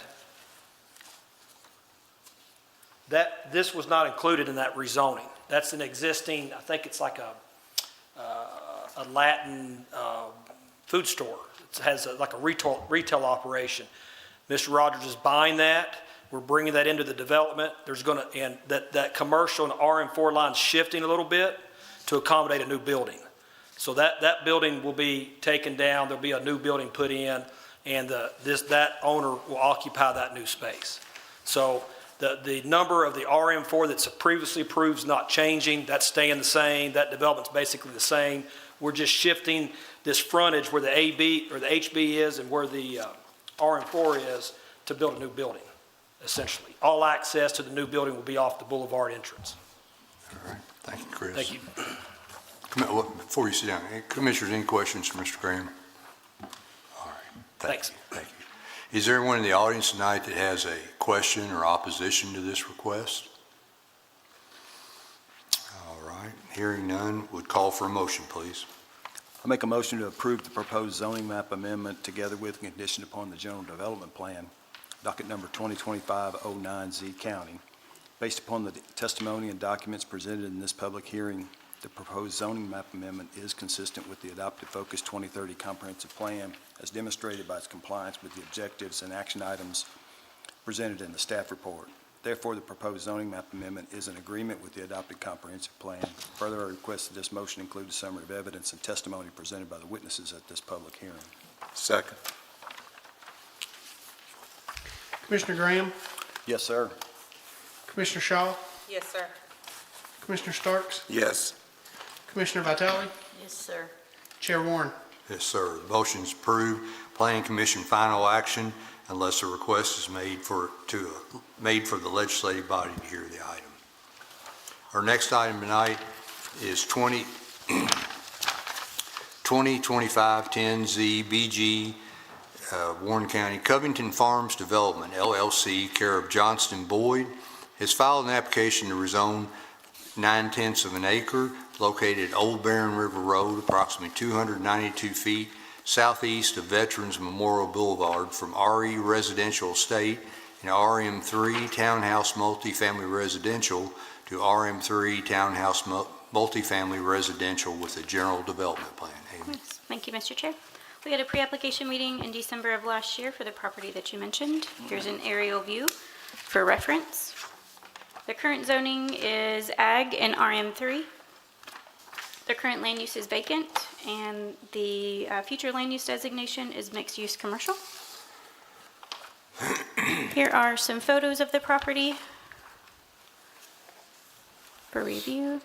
this was not included in that rezoning. That's an existing, I think it's like a Latin food store. It has like a retail operation. Mr. Rogers is buying that. We're bringing that into the development. And that commercial and RM4 line's shifting a little bit to accommodate a new building. So that building will be taken down. There'll be a new building put in, and that owner will occupy that new space. So the number of the RM4 that's previously approved is not changing. That's staying the same. That development's basically the same. We're just shifting this frontage where the AB or the HB is and where the RM4 is to build a new building, essentially. All access to the new building will be off the boulevard entrance. All right, thank you, Chris. Thank you. Before you sit down, Commissioners, any questions for Mr. Graham? All right, Thanks. Thank you. Is there anyone in the audience tonight that has a question or opposition to this request? All right, hearing none, would call for a motion, please. I make a motion to approve the proposed zoning map amendment together with condition upon the general development plan, docket number 2025-09Z County. Based upon the testimony and documents presented in this public hearing, the proposed zoning map amendment is consistent with the adopted Focus 2030 comprehensive plan as demonstrated by its compliance with the objectives and action items presented in the staff report. Therefore, the proposed zoning map amendment is in agreement with the adopted comprehensive plan. Further, I request that this motion include a summary of evidence and testimony presented by the witnesses at this public hearing. Second. Commissioner Graham, Yes, sir. Commissioner Shaw, Yes, sir. Commissioner Starks, Yes. Commissioner Vitale, Yes, sir. Chair Warren. Yes, sir. The motion's approved. Planning Commission final action unless a request is made for the legislative body to hear the item. Our next item tonight is 2025-10Z BG Warren County Covington Farms Development LLC, care of Johnston Boyd, has filed an application to rezone 9/10 of an acre located at Old Barren River Road, approximately 292 feet southeast of Veterans Memorial Boulevard, from RE Residential Estate and RM3 Townhouse Multifamily Residential to RM3 Townhouse Multifamily Residential with a general development plan. Amy. Yes, thank you, Mr. Chair. We had a pre-application meeting in December of last year for the property that you mentioned. Here's an aerial view for reference. The current zoning is Ag and RM3. The current land use is vacant, and the future land use designation is mixed-use commercial. Here are some photos of the property for review.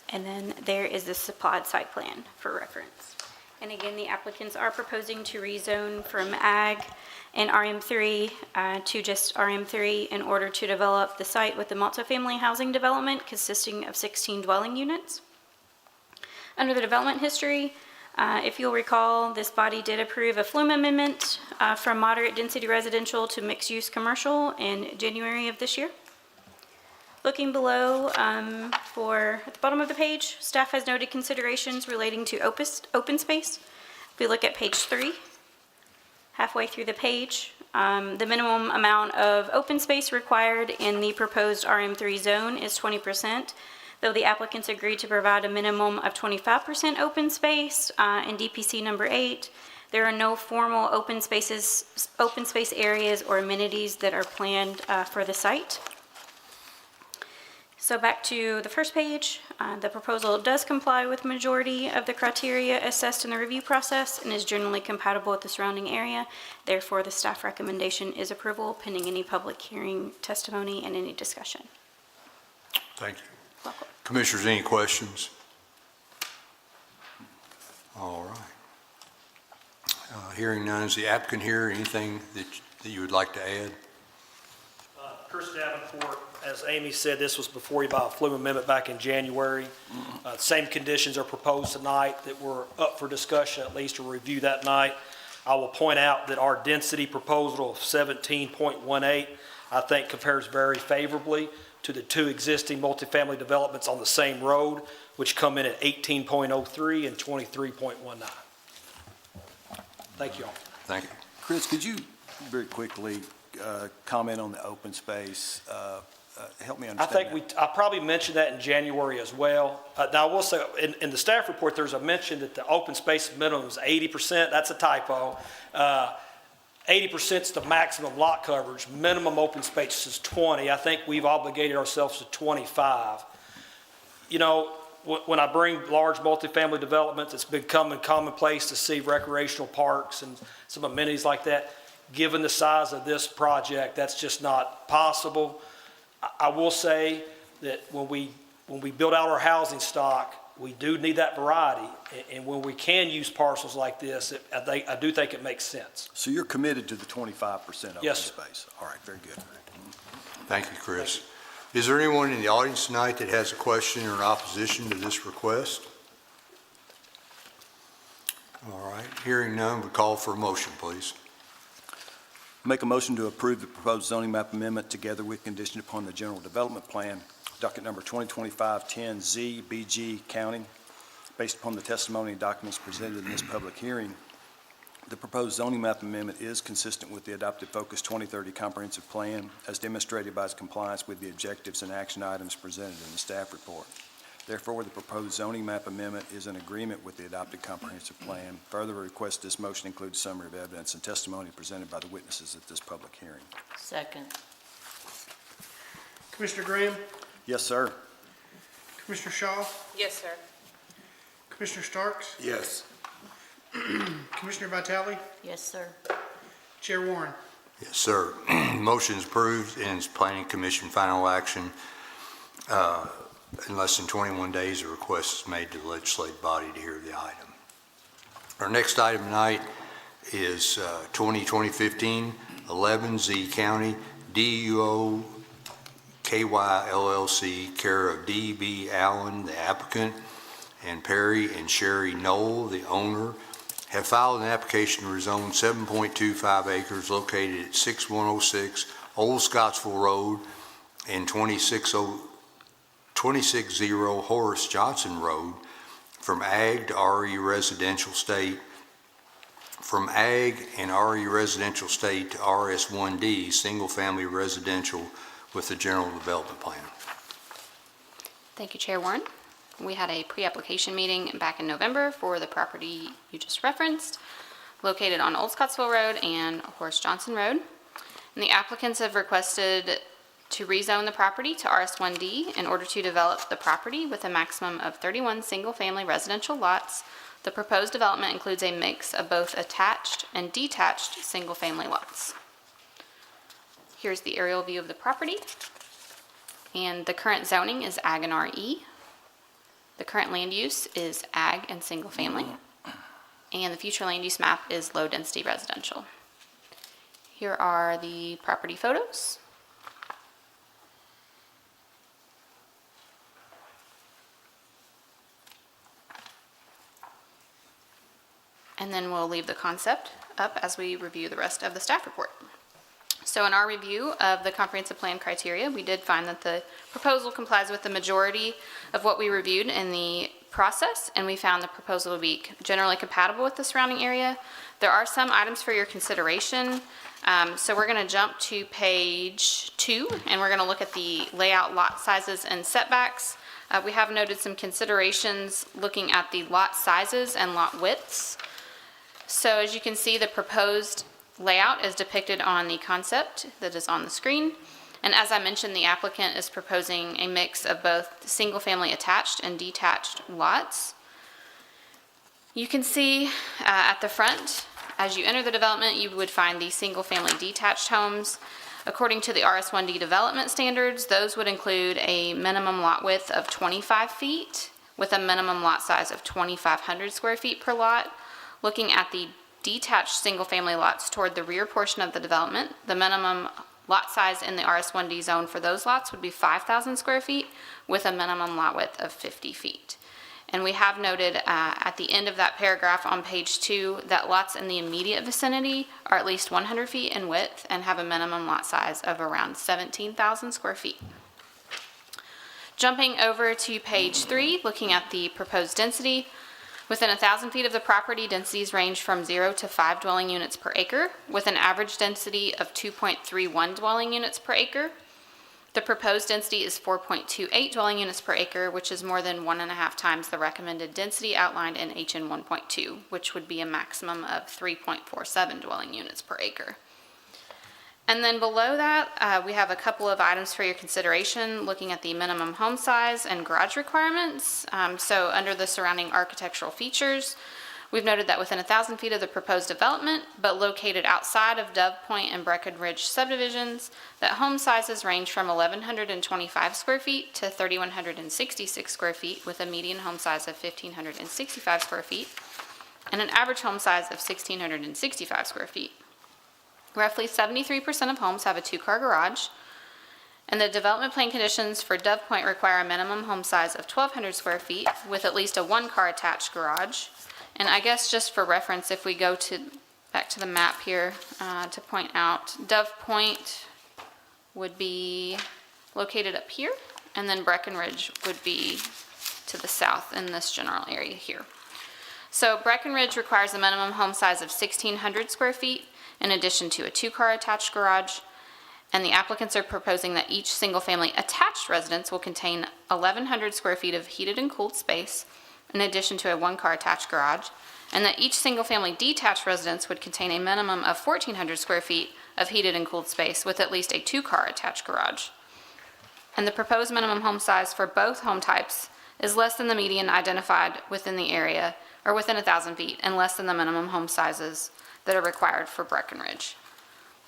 And then there is the supplied site plan for reference. And again, the applicants are proposing to rezone from Ag and RM3 to just RM3 in order to develop the site with the multifamily housing development consisting of 16 dwelling units. Under the development history, if you'll recall, this body did approve a flume amendment from moderate density residential to mixed-use commercial in January of this year. Looking below, at the bottom of the page, staff has noted considerations relating to open space. If we look at page 3, halfway through the page, the minimum amount of open space required in the proposed RM3 zone is 20%, though the applicants agreed to provide a minimum of 25% open space in DPC number 8. There are no formal open space areas or amenities that are planned for the site. So back to the first page, the proposal does comply with majority of the criteria assessed in the review process and is generally compatible with the surrounding area. Therefore, the staff recommendation is approval pending any public hearing, testimony, and any discussion. Thank you. Welcome. Commissioners, any questions? All right. Hearing none, is the applicant here? Anything that you would like to add? Chris Davenport, as Amy said, this was before you by a flume amendment back in January. Same conditions are proposed tonight that were up for discussion, at least to review that night. I will point out that our density proposal of 17.18, I think compares very favorably to the two existing multifamily developments on the same road, which come in at 18.03 and 23.19. Thank you all. Thank you. Chris, could you very quickly comment on the open space? Help me I understand think that. I probably mentioned that in January as well. Now, I will say, in the staff report, there's a mention that the open space minimum is 80%. That's a typo. 80% is the maximum lot coverage. Minimum open space is 20. I think we've obligated ourselves to 25. You know, when I bring large multifamily developments, it's becoming commonplace to see recreational parks and some amenities like that. Given the size of this project, that's just not possible. I will say that when we build out our housing stock, we do need that variety. And when we can use parcels like this, I do think it makes sense. So you're committed to the 25% open Yes, sir. space? All right, very good. Thank you, Chris. Is there anyone in the audience tonight that has a question or an opposition to this request? All right, hearing none, we call for a motion, please. Make a motion to approve the proposed zoning map amendment together with condition upon the general development plan, docket number 2025-10Z, BG County, based upon the testimony and documents presented in this public hearing. The proposed zoning map amendment is consistent with the adopted Focus 2030 comprehensive plan as demonstrated by its compliance with the objectives and action items presented in the staff report. Therefore, the proposed zoning map amendment is in agreement with the adopted comprehensive plan. Further, request this motion includes summary of evidence and testimony presented by the witnesses at this public hearing. Second. Commissioner Graham, Yes, sir. Commissioner Shaw, Yes, sir. Commissioner Starks, Yes. Commissioner Vitale, Yes, sir. Chair Warren. Yes, sir. Motion is approved and is Planning Commission final action. In less than 21 days, a request is made to the legislative body to hear the item. Our next item tonight is 2015 11Z County DUO KY LLC, care of D.B. Allen, the applicant, and Perry and Sherry Knoll, the owner, have filed an application to rezone 7.25 acres located at 6106 Old Scottsville Road and 260 Horace Johnson Road from Ag to RE Residential State, from Ag and RE Residential State to RS1D, Single Family Residential with the General Development Plan. Thank you, Chair Warren. We had a pre-application meeting back in November for the property you just referenced, located on Old Scottsville Road and Horace Johnson Road. And the applicants have requested to rezone the property to RS1D in order to develop the property with a maximum of 31 single-family residential lots. The proposed development includes a mix of both attached and detached single-family lots. Here's the aerial view of the property. And the current zoning is Ag and RE. The current land use is Ag and single-family. And the future land use map is low-density residential. Here are the property photos. And then we'll leave the concept up as we review the rest of the staff report. So in our review of the comprehensive plan criteria, we did find that the proposal complies with the majority of what we reviewed in the process, and we found the proposal to be generally compatible with the surrounding area. There are some items for your consideration. So we're going to jump to page 2, and we're going to look at the layout, lot sizes, and setbacks. We have noted some considerations looking at the lot sizes and lot widths. So as you can see, the proposed layout is depicted on the concept that is on the screen. And as I mentioned, the applicant is proposing a mix of both single-family attached and detached lots. You can see at the front, as you enter the development, you would find the single-family detached homes. According to the RS1D development standards, those would include a minimum lot width of 25 feet with a minimum lot size of 2,500 square feet per lot. Looking at the detached single-family lots toward the rear portion of the development, the minimum lot size in the RS1D zone for those lots would be 5,000 square feet with a minimum lot width of 50 feet. And we have noted at the end of that paragraph on page 2 that lots in the immediate vicinity are at least 100 feet in width and have a minimum lot size of around 17,000 square feet. Jumping over to page 3, looking at the proposed density, within 1,000 feet of the property, densities range from 0 to 5 dwelling units per acre, with an average density of 2.31 dwelling units per acre. The proposed density is 4.28 dwelling units per acre, which is more than 1.5 times the recommended density outlined in HN 1.2, which would be a maximum of 3.47 dwelling units per acre. And then below that, we have a couple of items for your consideration, looking at the minimum home size and garage requirements. So under the surrounding architectural features, we've noted that within 1,000 feet of the proposed development, but located outside of Dove Point and Breckenridge subdivisions, that home sizes range from 1,125 square feet to 3,166 square feet, with a median home size of 1,565 square feet, and an average home size of 1,665 square feet. Roughly 73% of homes have a 2-car garage, and the development plan conditions for Dove Point require a minimum home size of 1,200 square feet with at least a 1-car attached garage. And I guess just for reference, if we go back to the map here to point out, Dove Point would be located up here, and then Breckenridge would be to the south in this general area here. So Breckenridge requires a minimum home size of 1,600 square feet, in addition to a 2-car attached garage, and the applicants are proposing that each single-family attached residence will contain 1,100 square feet of heated and cooled space, in addition to a 1-car attached garage, and that each single-family detached residence would contain a minimum of 1,400 square feet of heated and cooled space with at least a 2-car attached garage. And the proposed minimum home size for both home types is less than the median identified within the area, or within 1,000 feet, and less than the minimum home sizes that are required for Breckenridge.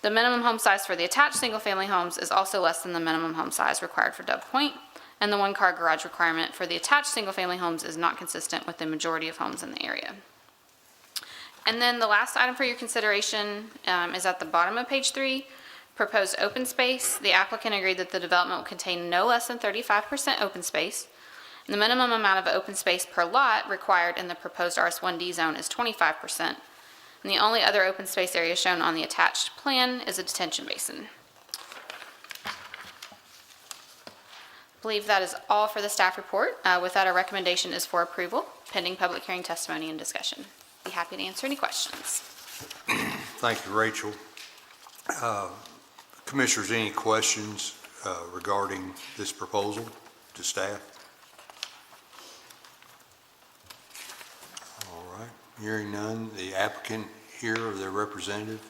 The minimum home size for the attached single-family homes is also less than the minimum home size required for Dove Point, and the 1-car garage requirement for the attached single-family homes is not consistent with the majority of homes in the area. And then the last item for your consideration is at the bottom of page 3, proposed open space. The applicant agreed that the development will contain no less than 35% open space. And the minimum amount of open space per lot required in the proposed RS1D zone is 25%. And the only other open space area shown on the attached plan is a detention basin. I believe that is all for the staff report. With that, our recommendation is for approval, pending public hearing testimony and discussion. Be happy to answer any questions. Thank you, Rachel. Commissioners, any questions regarding this proposal to staff? All right, hearing none, the applicant here or their representative?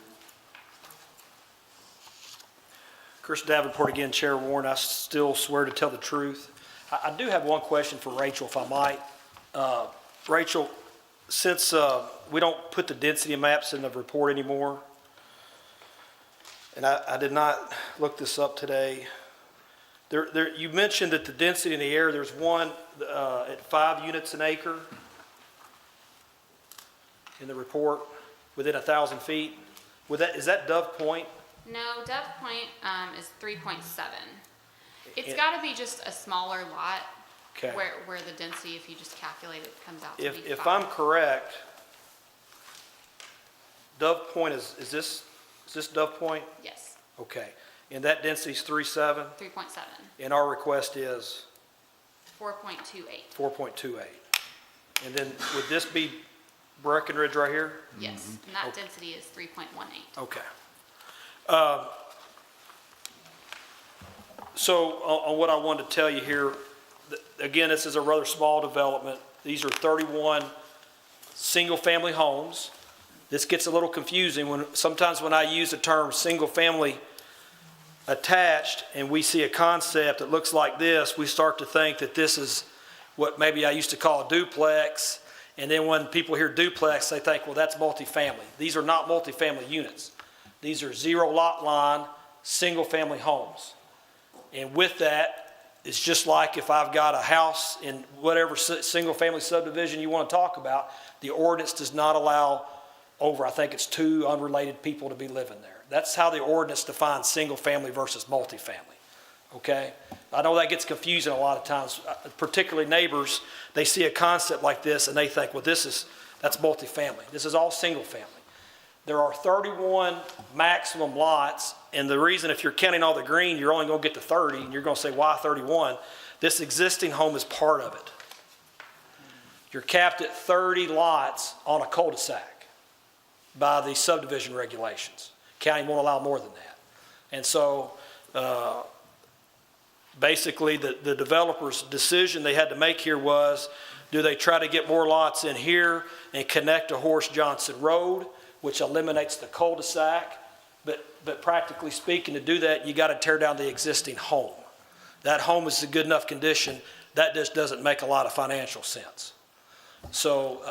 Chris Davenport again, Chair Warren. I still swear to tell the truth. I do have one question for Rachel, if I might. Rachel, since we don't put the density maps in the report anymore, and I did not look this up today, you mentioned that the density in the area, there's one at 5 units an acre in the report within 1,000 feet. Is that Dove Point? No, Dove Point is 3.7. It's got to be just a smaller lot. Okay. Where the density, if you just calculate it, comes out to be 5. If I'm correct, Dove Point is this Dove Point? Yes, Okay. And that density is 3.7? 3.7, And our request is 4.28. 4.28. And then would this be Breckenridge right here? Yes, and that density is 3.18. Okay. So on what I wanted to tell you here, again, this is a rather small development. These are 31 single-family homes. This gets a little confusing sometimes when I use the term single-family attached and we see a concept that looks like this, we start to think that this is what maybe I used to call a duplex. And then when people hear duplex, they think, well, that's multifamily. These are not multifamily units. These are 0 lot line, single-family homes. And with that, it's just like if I've got a house in whatever single-family subdivision you want to talk about, the ordinance does not allow over, I think it's 2 unrelated people to be living there. That's how the ordinance defines single-family versus multifamily. okay? I know that gets confusing a lot of times, particularly neighbors. They see a concept like this and they think, well, that's multifamily. This is all single family. There are 31 maximum lots, and the reason, if you're counting all the green, you're only going to get to 30, and you're going to say, why 31? This existing home is part of it. You're capped at 30 lots on a cul-de-sac by the subdivision regulations. County won't allow more than that. And so, basically, the developer's decision they had to make here was, do they try to get more lots in here and connect to Horace Johnson Road, which eliminates the cul-de-sac? But practically speaking, to do that, you got to tear down the existing home. That home is in good enough condition, that just doesn't make a lot of financial sense. So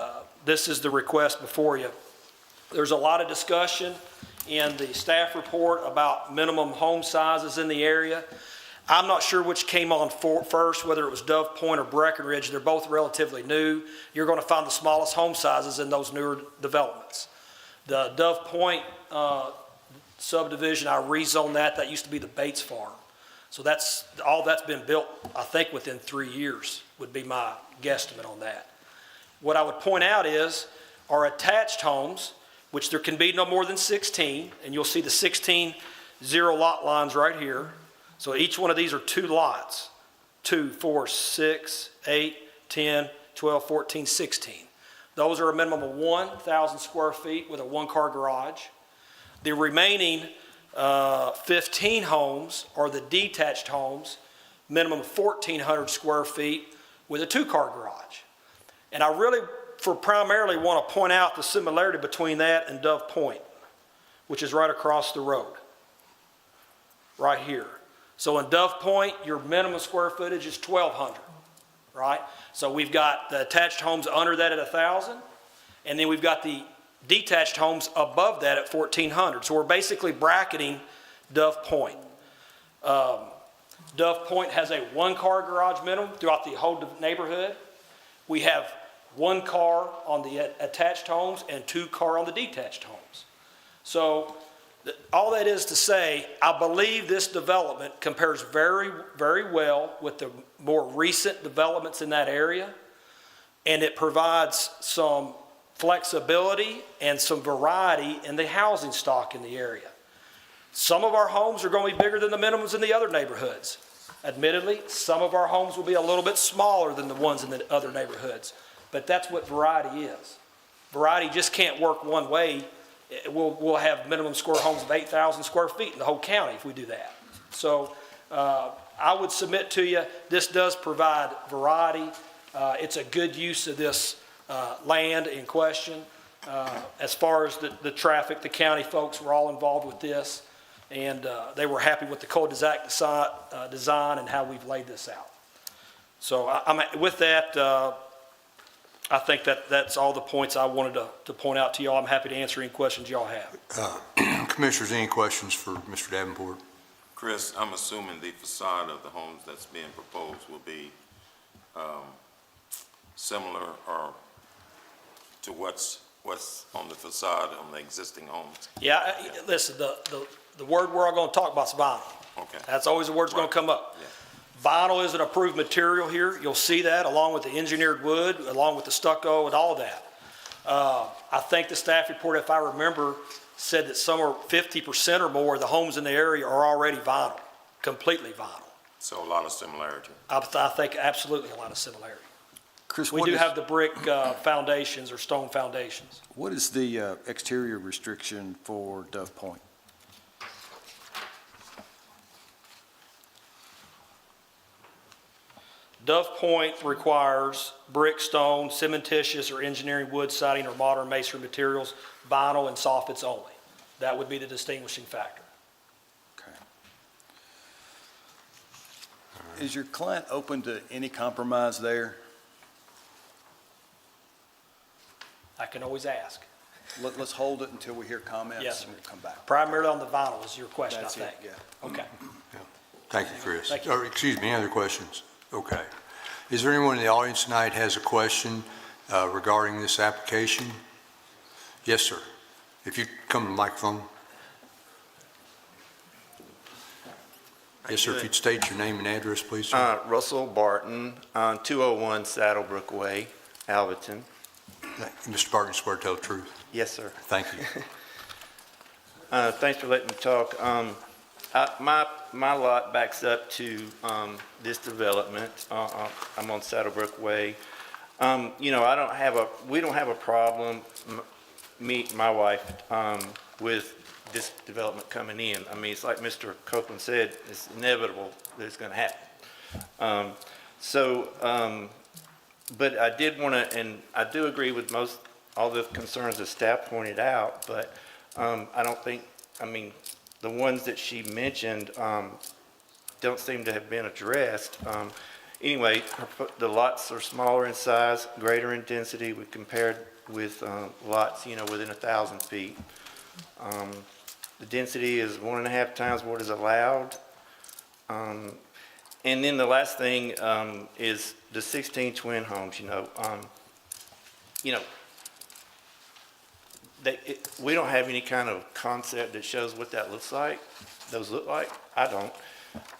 this is the request before you. There's a lot of discussion in the staff report about minimum home sizes in the area. I'm not sure which came on first, whether it was Dove Point or Breckenridge. They're both relatively new. You're going to find the smallest home sizes in those newer developments. The Dove Point subdivision, I rezoned that. That used to be the Bates Farm. So all that's been built, I think, within 3 years would be my guesstimate on that. What I would point out is our attached homes, which there can be no more than 16, and you'll see the 16 zero lot lines right here. So each one of these are 2 lots, 2, 4, 6, 8, 10, 12, 14, 16. Those are a minimum of 1,000 square feet with a 1-car garage. The remaining 15 homes are the detached homes, minimum of 1,400 square feet with a 2-car garage. And I really, primarily want to point out the similarity between that and Dove Point, which is right across the road, right here. So in Dove Point, your minimum square footage is 1,200, right? So we've got the attached homes under that at 1,000, and then we've got the detached homes above that at 1,400. So we're basically bracketing Dove Point. Dove Point has a 1-car garage minimum throughout the whole neighborhood. We have 1 car on the attached homes and 2 car on the detached homes. So all that is to say, I believe this development compares very, very well with the more recent developments in that area, and it provides some flexibility and some variety in the housing stock in the area. Some of our homes are going to be bigger than the minimums in the other neighborhoods. Admittedly, some of our homes will be a little bit smaller than the ones in the other neighborhoods, but that's what variety is. Variety just can't work one way. We'll have minimum square homes of 8,000 square feet in the whole county if we do that. So I would submit to you, this does provide variety. It's a good use of this land in question. As far as the traffic, the county folks were all involved with this, and they were happy with the cul-de-sac design and how we've laid this out. So with that, I think that's all the points I wanted to point out to y'all. I'm happy to answer any questions y'all have. Commissioners, any questions for Mr. Davenport? Chris, I'm assuming the facade of the homes that's being proposed will be similar or to what's on the facade on the existing homes? Yeah, listen, the word we're all going to talk about is vinyl. Okay. That's always the word that's going to come up. Yeah. Vinyl is an approved material here. You'll see that along with the engineered wood, along with the stucco and all of that. I think the staff report, if I remember, said that somewhere 50% or more of the homes in the area are already vinyl, completely vinyl. So a lot of similarity. I think absolutely a lot of similarity. Chris, We do have the brick foundations or stone foundations. What is the exterior restriction for Dove Point? Dove Point requires brick, stone, cementitious, or engineering wood siding or modern masonry materials, vinyl and soffits only. That would be the distinguishing factor. Okay. Is your client open to any compromise there? I can always ask. Let's hold it until we hear comments. Yes, sir. And we'll come back. Primarily on the vinyl is your question, That's I think. it, yeah. Okay. Thank you, Chris. Thank you. Or, excuse me, any other questions? Okay. Is there anyone in the audience tonight has a question regarding this application? Yes, sir. If you come to the microphone. Yes, sir. If you'd state your name and address, please, sir. Russell Barton, 201 Saddlebrook Way, Alberton. Mr. Barton, you swear to tell the truth? Yes, sir. Thank you. Thanks for letting me talk. My lot backs up to this development. I'm on Saddlebrook Way. You know, we don't have a problem, my wife, with this development coming in. I mean, it's like Mr. Copeland said, it's inevitable that it's going to happen. But I did want to, and I do agree with all the concerns that staff pointed out, but I don't think, I mean, the ones that she mentioned don't seem to have been addressed. Anyway, the lots are smaller in size, greater in density. We compared with lots, you know, within 1,000 feet. The density is 1.5 times what is allowed. And then the last thing is the 16 twin homes, you know. We don't have any kind of concept that shows what that looks like, those look like. I don't.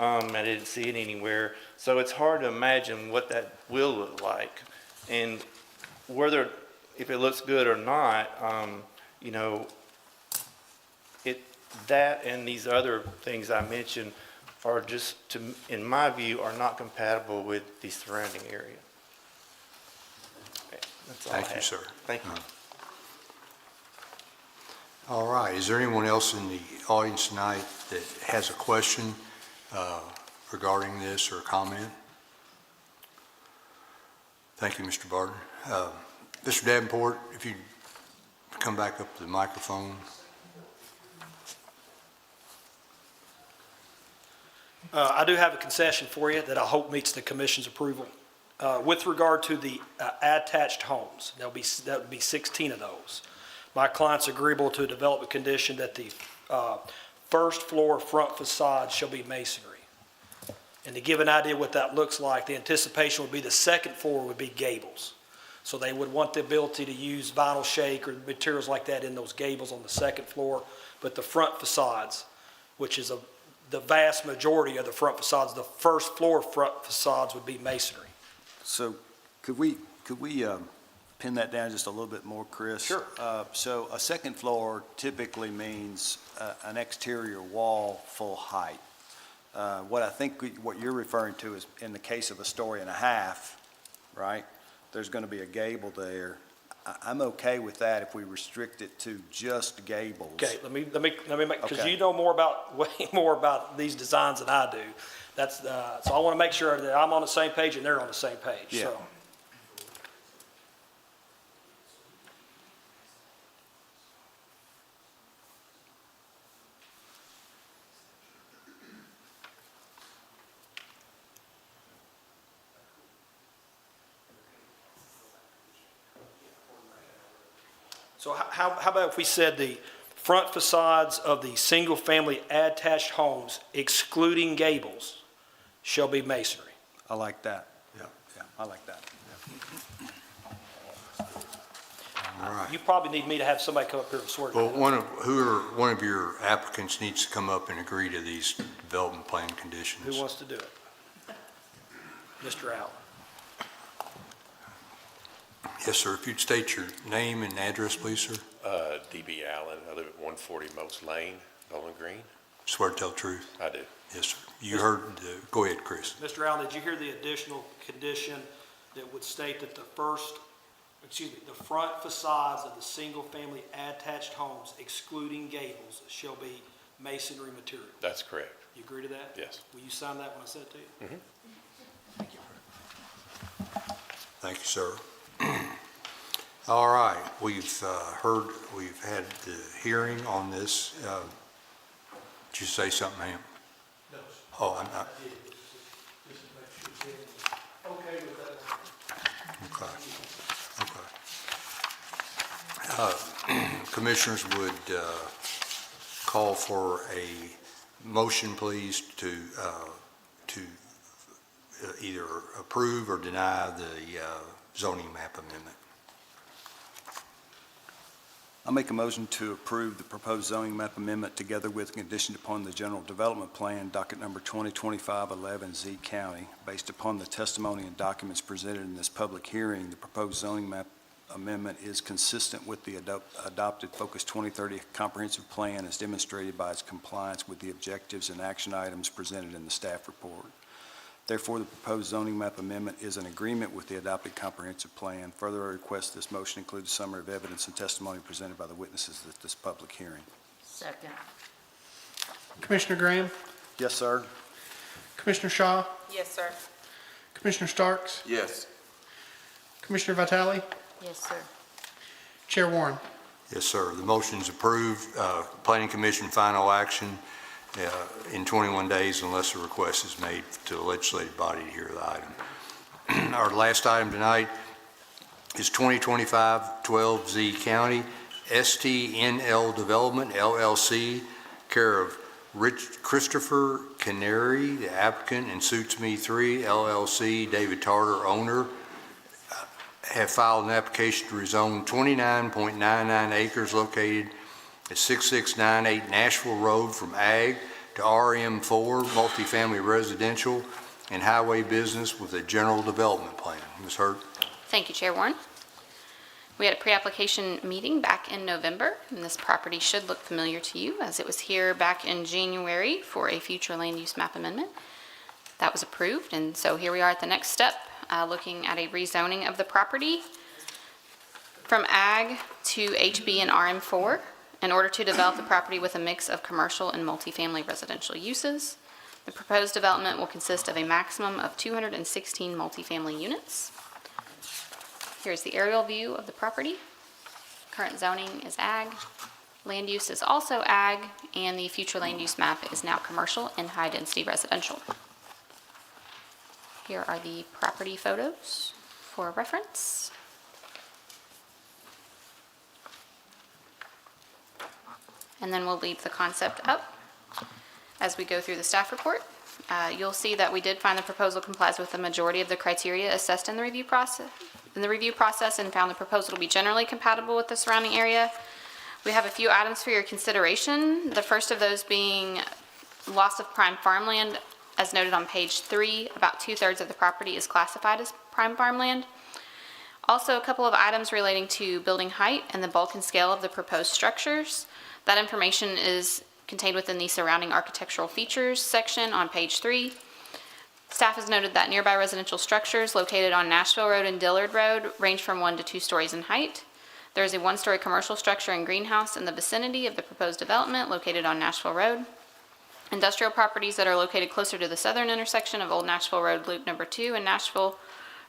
I didn't see it anywhere. So it's hard to imagine what that will look like. And whether, if it looks good or not, you know, that and these other things I mentioned are just, in my view, are not compatible with the surrounding area. Okay, that's all I have. Thank you, sir. Thank you. All right. Is there anyone else in the audience tonight that has a question regarding this or a comment? Thank you, Mr. Barton. Mr. Davenport, if you come back up to the microphone. I do have a concession for you that I hope meets the commission's approval. With regard to the attached homes, that would be 16 of those. My client's agreeable to a development condition that the first floor front facade shall be masonry. And to give an idea what that looks like, the anticipation would be the second floor would be gables. So they would want the ability to use vinyl shake or materials like that in those gables on the second floor. But the front facades, which is the vast majority of the front facades, the first floor front facades would be masonry. So could we pin that down just a little bit more, Chris? Sure. So a second floor typically means an exterior wall full height. What I think what you're referring to is in the case of a 1.5 stories, right? There's going to be a gable there. I'm okay with that if we restrict it to just gables. Okay, let me make, because Okay. you know way more about these designs than I do. That's, so I want to make sure that I'm on the same page and they're on the same page, Yeah. so. So how about if we said the front facades of the single-family attached homes excluding gables shall be masonry? I like that. Yeah, I like that. All right. You probably need me to have somebody come up here and swear to Well, that. one of your applicants needs to come up and agree to these development plan conditions. Who wants to do it? Mr. Allen. Yes, sir. If you'd state your name and address, please, sir. D.B. Allen, I live at 140 Most Lane, Bowling Green. Swear to tell the truth. I do. Yes, sir. You heard, go ahead, Chris. Mr. Allen, did you hear the additional condition that would state that the front facades of the single-family attached homes excluding gables shall be masonry material? That's correct. You agree to that? Yes. Will you sign that when I send it to you? Mhm. Thank you. Thank you, sir. All right, we've had the hearing on this. Did you say something, ma'am? No. Oh, I'm not. I did. Just to make sure it's okay with that. Okay. Commissioners would call for a motion, please, to either approve or deny the zoning map amendment. I'll make a motion to approve the proposed zoning map amendment together with conditioned upon the general development plan, docket number 2025-11, Z County. Based upon the testimony and documents presented in this public hearing, the proposed zoning map amendment is consistent with the adopted Focus 2030 comprehensive plan as demonstrated by its compliance with the objectives and action items presented in the staff report. Therefore, the proposed zoning map amendment is in agreement with the adopted comprehensive plan. Further, I request this motion include a summary of evidence and testimony presented by the witnesses at this public hearing. Second. Commissioner Graham, Yes, sir. Commissioner Shaw, Yes, sir. Commissioner Starks, Yes. Commissioner Vitale, Yes, sir. Chair Warren. Yes, sir. The motion is approved. Planning Commission final action in 21 days unless a request is made to the legislative body to hear the item. Our last item tonight is 2025-12Z County STNL Development LLC, care of Christopher Canary, the applicant, and Suits Me 3 LLC, David Tarter, owner, have filed an application to rezone 29.99 acres located at 6698 Nashville Road from Ag to RM4, multifamily residential and highway business with a general development plan. Ms. Hurd? Thank you, Chair Warren. We had a pre-application meeting back in November, and this property should look familiar to you as it was here back in January for a future land use map amendment. That was approved, and so here we are at the next step, looking at a rezoning of the property from Ag to HB and RM4 in order to develop the property with a mix of commercial and multifamily residential uses. The proposed development will consist of a maximum of 216 multifamily units. Here's the aerial view of the property. Current zoning is Ag. Land use is also Ag, and the future land use map is now commercial and high-density residential. Here are the property photos for reference. And then we'll leave the concept up as we go through the staff report. You'll see that we did find the proposal complies with the majority of the criteria assessed in the review process, and found the proposal to be generally compatible with the surrounding area. We have a few items for your consideration. The first of those being loss of prime farmland. As noted on page 3, about 2/3 of the property is classified as prime farmland. Also, a couple of items relating to building height and the bulk and scale of the proposed structures. That information is contained within the surrounding architectural features section on page 3. Staff has noted that nearby residential structures located on Nashville Road and Dillard Road range from 1 to 2 stories in height. There is a 1-story commercial structure and greenhouse in the vicinity of the proposed development located on Nashville Road. Industrial properties that are located closer to the southern intersection of Old Nashville Road Loop Number 2 and Nashville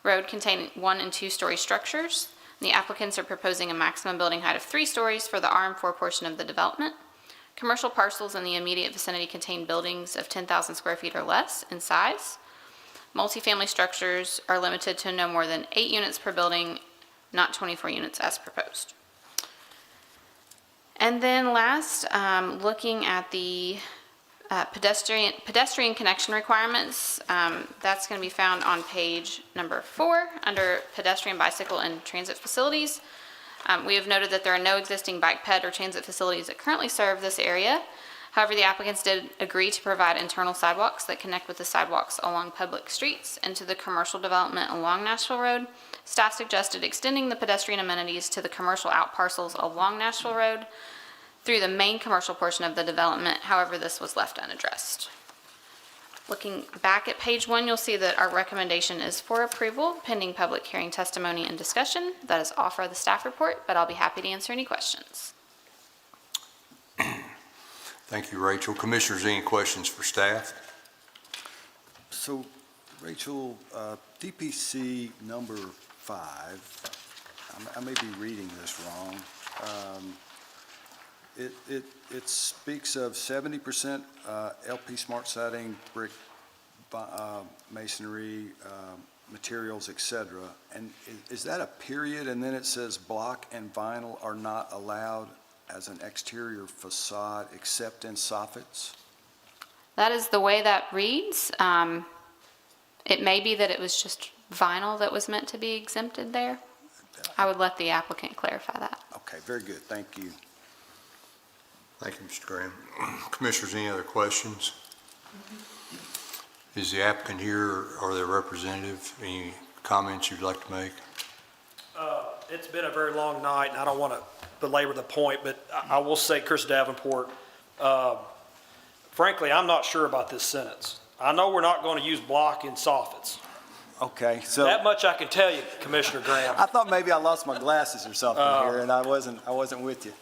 Road contain 1- and 2-story structures. The applicants are proposing a maximum building height of 3 stories for the RM4 portion of the development. Commercial parcels in the immediate vicinity contain buildings of 10,000 square feet or less in size. Multifamily structures are limited to no more than 8 units per building, not 24 units as proposed. And then last, looking at the pedestrian connection requirements, that's going to be found on page number 4 under pedestrian, bicycle, and transit facilities. We have noted that there are no existing bike ped or transit facilities that currently serve this area. However, the applicants did agree to provide internal sidewalks that connect with the sidewalks along public streets into the commercial development along Nashville Road. Staff suggested extending the pedestrian amenities to the commercial out parcels along Nashville Road through the main commercial portion of the development. However, this was left unaddressed. Looking back at page 1, you'll see that our recommendation is for approval pending public hearing, testimony, and discussion. That is all for the staff report, but I'll be happy to answer any questions. Thank you, Rachel. Commissioners, any questions for staff? So, Rachel, DPC number 5, I may be reading this wrong. It speaks of 70% LP smart siding, brick, masonry, materials, et cetera. And is that a period? And then it says block and vinyl are not allowed as an exterior facade except in soffits? That is the way that reads. It may be that it was just vinyl that was meant to be exempted there. I would let the applicant clarify that. Okay, very good, thank you. Thank you, Mr. Graham. Commissioners, any other questions? Is the applicant here or their representative? Any comments you'd like to make? It's been a very long night, and I don't want to belabor the point, but I will say, Chris Davenport, frankly, I'm not sure about this sentence. I know we're not going to use block in soffits. Okay, so. That much I can tell you, Commissioner Graham. I thought maybe I lost my glasses or something here, and I wasn't with you.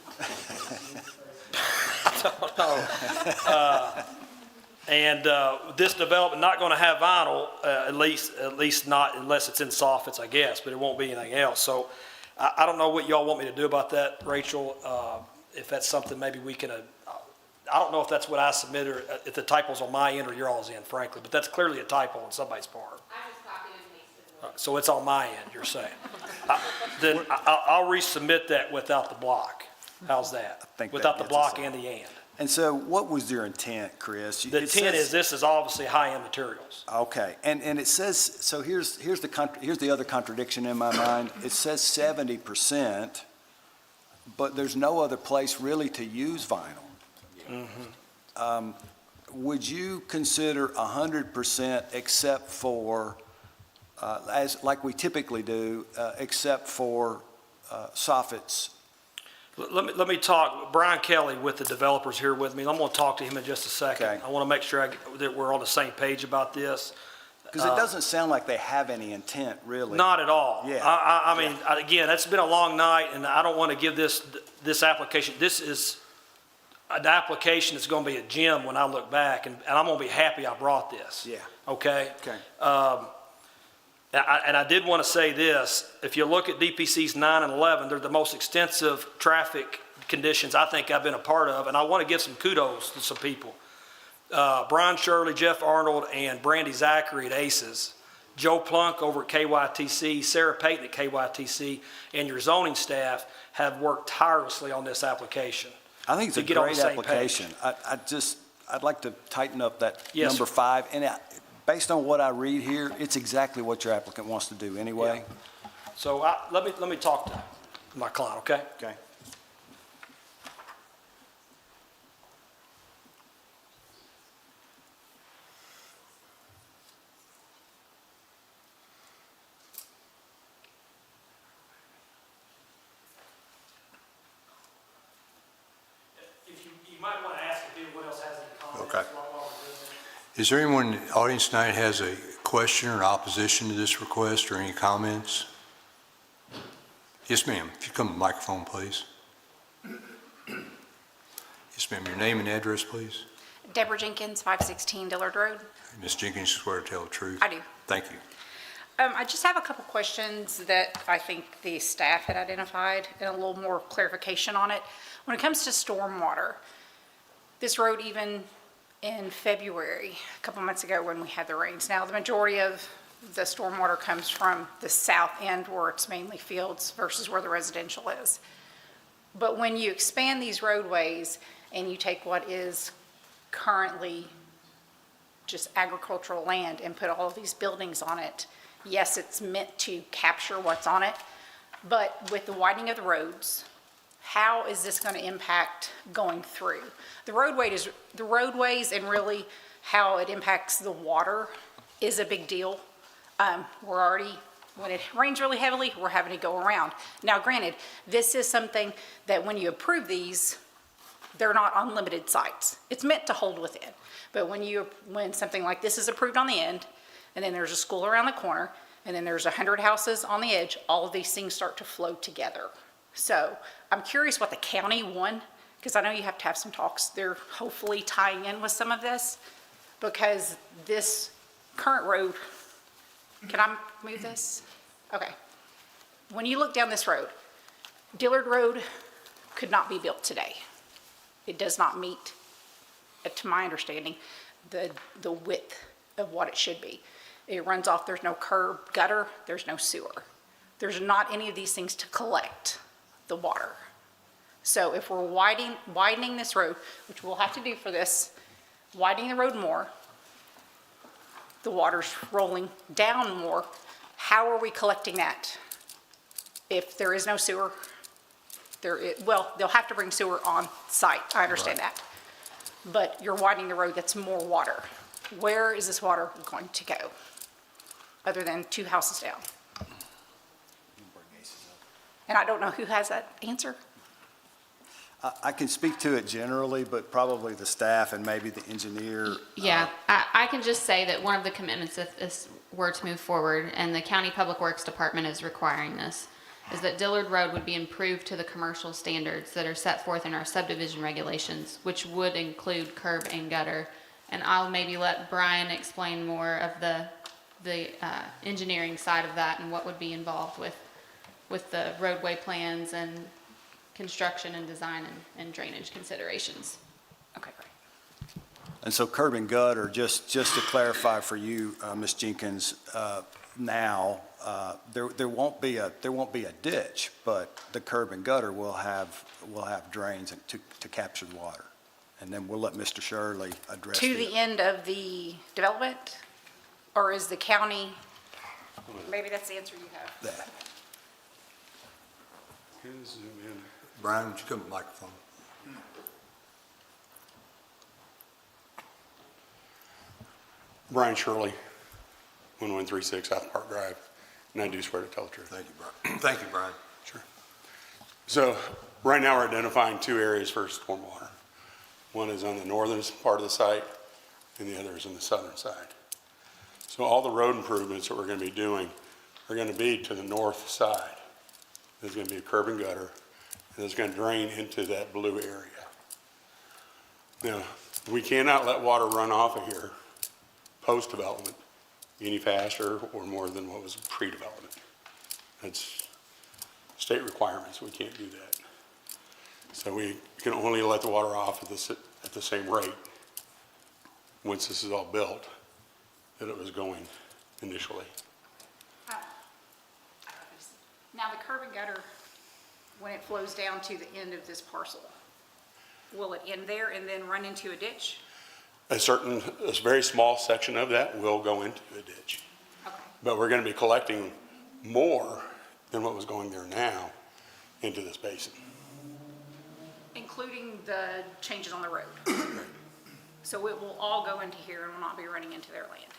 And this development not going to have vinyl, at least not unless it's in soffits, I guess, but it won't be anything else. So I don't know what y'all want me to do about that, Rachel. If that's something maybe we can, I don't know if that's what I submitted, or if the typo's on my end or your all's end, frankly, but that's clearly a typo on somebody's part. So it's on my end, you're saying. Then I'll resubmit that without the block. How's that? Without the block and the and. And so what was your intent, Chris? The intent is this is obviously high-end materials. Okay, and it says, so here's the other contradiction in my mind. It says 70%, but there's no other place really to use vinyl. Would you consider 100% except for, like we typically do, except for soffits? Let me talk, Brian Kelly with the developers here with me. I'm going to talk to him in just a second. Okay. I want to make sure that we're on the same page about this. Because it doesn't sound like they have any intent, really. Not at all. Yeah. I mean, again, it's been a long night, and I don't want to give this application, this is an application that's going to be a gem when I look back, and I'm going to be happy I brought this. Yeah. Okay? Okay. And I did want to say this, if you look at DPCs 9 and 11, they're the most extensive traffic conditions I think I've been a part of, and I want to give some kudos to some people. Brian Shirley, Jeff Arnold, and Brandy Zachary at ACES, Joe Plunk over at KYTC, Sarah Payton at KYTC, and your zoning staff have worked tirelessly on this application. I think it's a great application. I'd like to tighten up that Yes, number 5, and based on what I read here, it's exactly what your applicant wants to do anyway. So let me talk to my client, okay? Okay. If you might want to ask if anyone else has any comments. Okay. while we're doing it. Is there anyone in the audience tonight has a question or opposition to this request or any comments? Yes, ma'am. If you come to the microphone, please. Yes, ma'am. Your name and address, please. Deborah Jenkins, 516 Dillard Road. Ms. Jenkins, you swear to tell the truth? I do. Thank you. I just have a couple questions that I think the staff had identified and a little more clarification on it. When it comes to stormwater, this road even in February, a couple months ago when we had the rains. Now, the majority of the stormwater comes from the south end where it's mainly fields versus where the residential is. But when you expand these roadways and you take what is currently just agricultural land and put all of these buildings on it, yes, it's meant to capture what's on it, but with the widening of the roads, how is this going to impact going through? The roadways and really how it impacts the water is a big deal. We're already, when it rains really heavily, we're having to go around. Now, granted, this is something that when you approve these, they're not unlimited sites. It's meant to hold within. But when something like this is approved on the end, and then there's a school around the corner, and then there's 100 houses on the edge, all of these things start to flow together. So I'm curious what the county won, because I know you have to have some talks. They're hopefully tying in with some of this, because this current road, can I move this? Okay. When you look down this road, Dillard Road could not be built today. It does not meet, to my understanding, the width of what it should be. It runs off, there's no curb, gutter, there's no sewer. There's not any of these things to collect the water. So if we're widening this road, which we'll have to do for this, widening the road more, the water's rolling down more, how are we collecting that? If there is no sewer, well, they'll have to bring sewer on site, I understand that. But you're widening the road, that's more water. Where is this water going to go, other than 2 houses down? And I don't know who has that answer. I can speak to it generally, but probably the staff and maybe the engineer. Yeah, I can just say that one of the commitments if this were to move forward, and the County Public Works Department is requiring this, is that Dillard Road would be improved to the commercial standards that are set forth in our subdivision regulations, which would include curb and gutter. And I'll maybe let Brian explain more of the engineering side of that and what would be involved with the roadway plans and construction and design and drainage considerations. Okay, great. And so curb and gutter, just to clarify for you, Ms. Jenkins, now, there won't be a ditch, but the curb and gutter will have drains to capture the water. And then we'll let Mr. Shirley address. To the end of the development? Or is the county, maybe that's the answer you have. That. Brian, would you come to the microphone? Brian Shirley, 1136 South Park Drive, and I do swear to tell the truth. Thank you, Brian. Thank you, Brian. Sure. So right now we're identifying 2 areas for stormwater. One is on the northern part of the site, and the other is on the southern side. So all the road improvements that we're going to be doing are going to be to the north side. There's going to be a curb and gutter, and it's going to drain into that blue area. Now, we cannot let water run off of here post-development any faster or more than what was pre-development. That's state requirements. We can't do that. So we can only let the water off at the same rate once this is all built that it was going initially. Now, the curb and gutter, when it flows down to the end of this parcel, will it end there and then run into a ditch? A very small section of that will go into a ditch. Okay. But we're going to be collecting more than what was going there now into this basin. Including the changes on the road? So it will all go into here and will not be running into their land?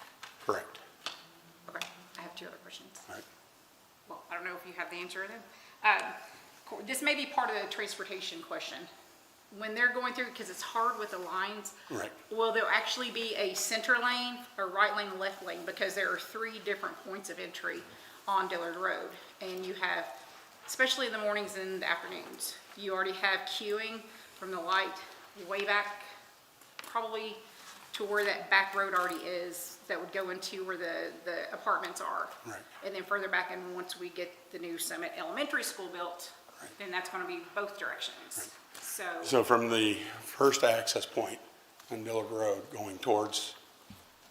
Correct. Okay, I have 2 other questions. All right. Well, I don't know if you have the answer then. This may be part of the transportation question. When they're going through, because it's hard with the lines, Right. will there actually be a center lane, a right lane, left lane? Because there are 3 different points of entry on Dillard Road. And you have, especially in the mornings and the afternoons, you already have queuing from the light way back, probably to where that back road already is, that would go into where the apartments are. Right. And then further back, and once we get the new Summit Elementary School built, then that's gonna be both directions. So from the first access point on Dillard Road going towards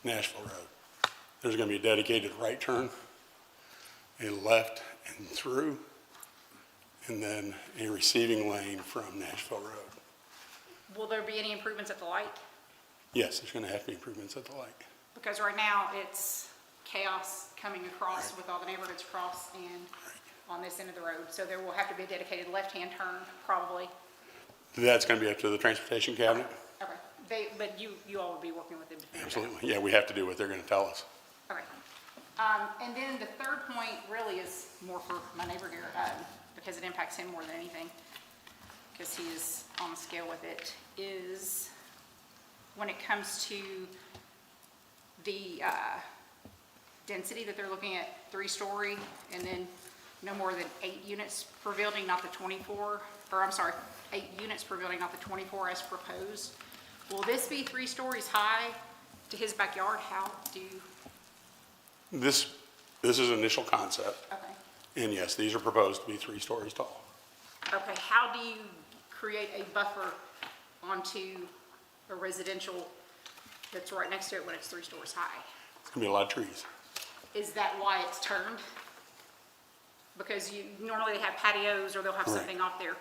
Nashville Road, there's going to be a dedicated right turn, a left and through, and then a receiving lane from Nashville Road. will there be any improvements at the light? Yes, there's going to have to be improvements at the light. Because right now, it's chaos coming across with all the neighborhoods across and on this end of the road. So there will have to be a dedicated left-hand turn, probably. That's going to be up to the transportation cabinet. Okay, but you all will be working with them to figure it out. Absolutely. Yeah, we have to do what they're going to tell us. Okay. And then the third point really is more for my neighbor here, because it impacts him more than anything, because he is on the scale with it, is when it comes to the density that they're looking at, 3-story, and then no more than 8 units per building, not the 24, or I'm sorry, 8 units per building, not the 24 as proposed. Will this be 3 stories high to his backyard? How do you? This is initial concept. Okay. And yes, these are proposed to be 3 stories tall. Okay, how do you create a buffer onto a residential that's right next to it when it's 3 stories high? It's going to be a lot of trees. Is that why it's turned? Because normally they have patios or they'll have Right. something off there.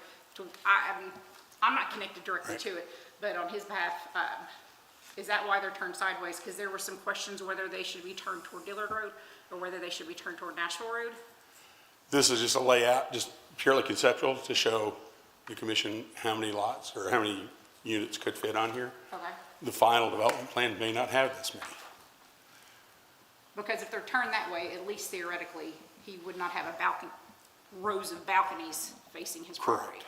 I'm not connected directly to it, but on his behalf, is that why they're turned sideways? Because there were some questions whether they should be turned toward Dillard Road or whether they should be turned toward Nashville Road. This is just a layout, just purely conceptual to show the commission how many lots or how many units could fit on here. Okay. The final development plan may not have this many. Because if they're turned that way, at least theoretically, he would not have a balcony, rows of balconies facing his property. Correct.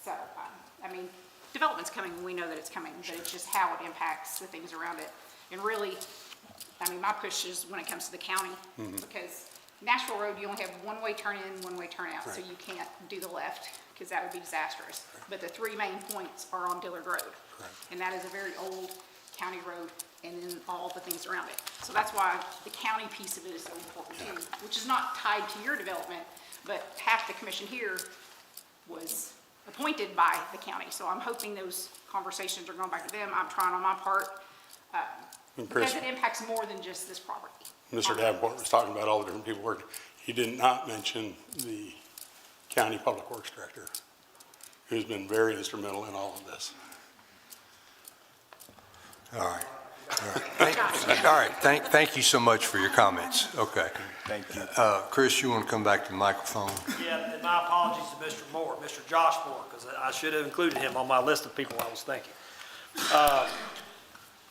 So, I mean, development's coming, we know that it's coming, but it's just how it impacts the things around it. And really, I mean, my push is when it comes to the county, because Nashville Road, you only have one-way turn in, one-way turn out, so Right. you can't do the left, because that would be disastrous. But the three main points are on Dillard Road. Correct. And that is a very old county road, and then all the things around it. So that's why the county piece of it is so important too, which is not tied to your development, but half the commission here was appointed by the county. So I'm hoping those conversations are going back to them. I'm trying on my part, And Chris, because it impacts more than just this property. Mr. Davenport was talking about all the different people working. He did not mention the county public works director, who's been very instrumental in all of this. All right. Thank you so much for your comments. Okay. Thank you. Chris, you want to come back to the microphone? Yeah, and my apologies to Mr. Moore, Mr. Josh Moore, because I should have included him on my list of people I was thinking.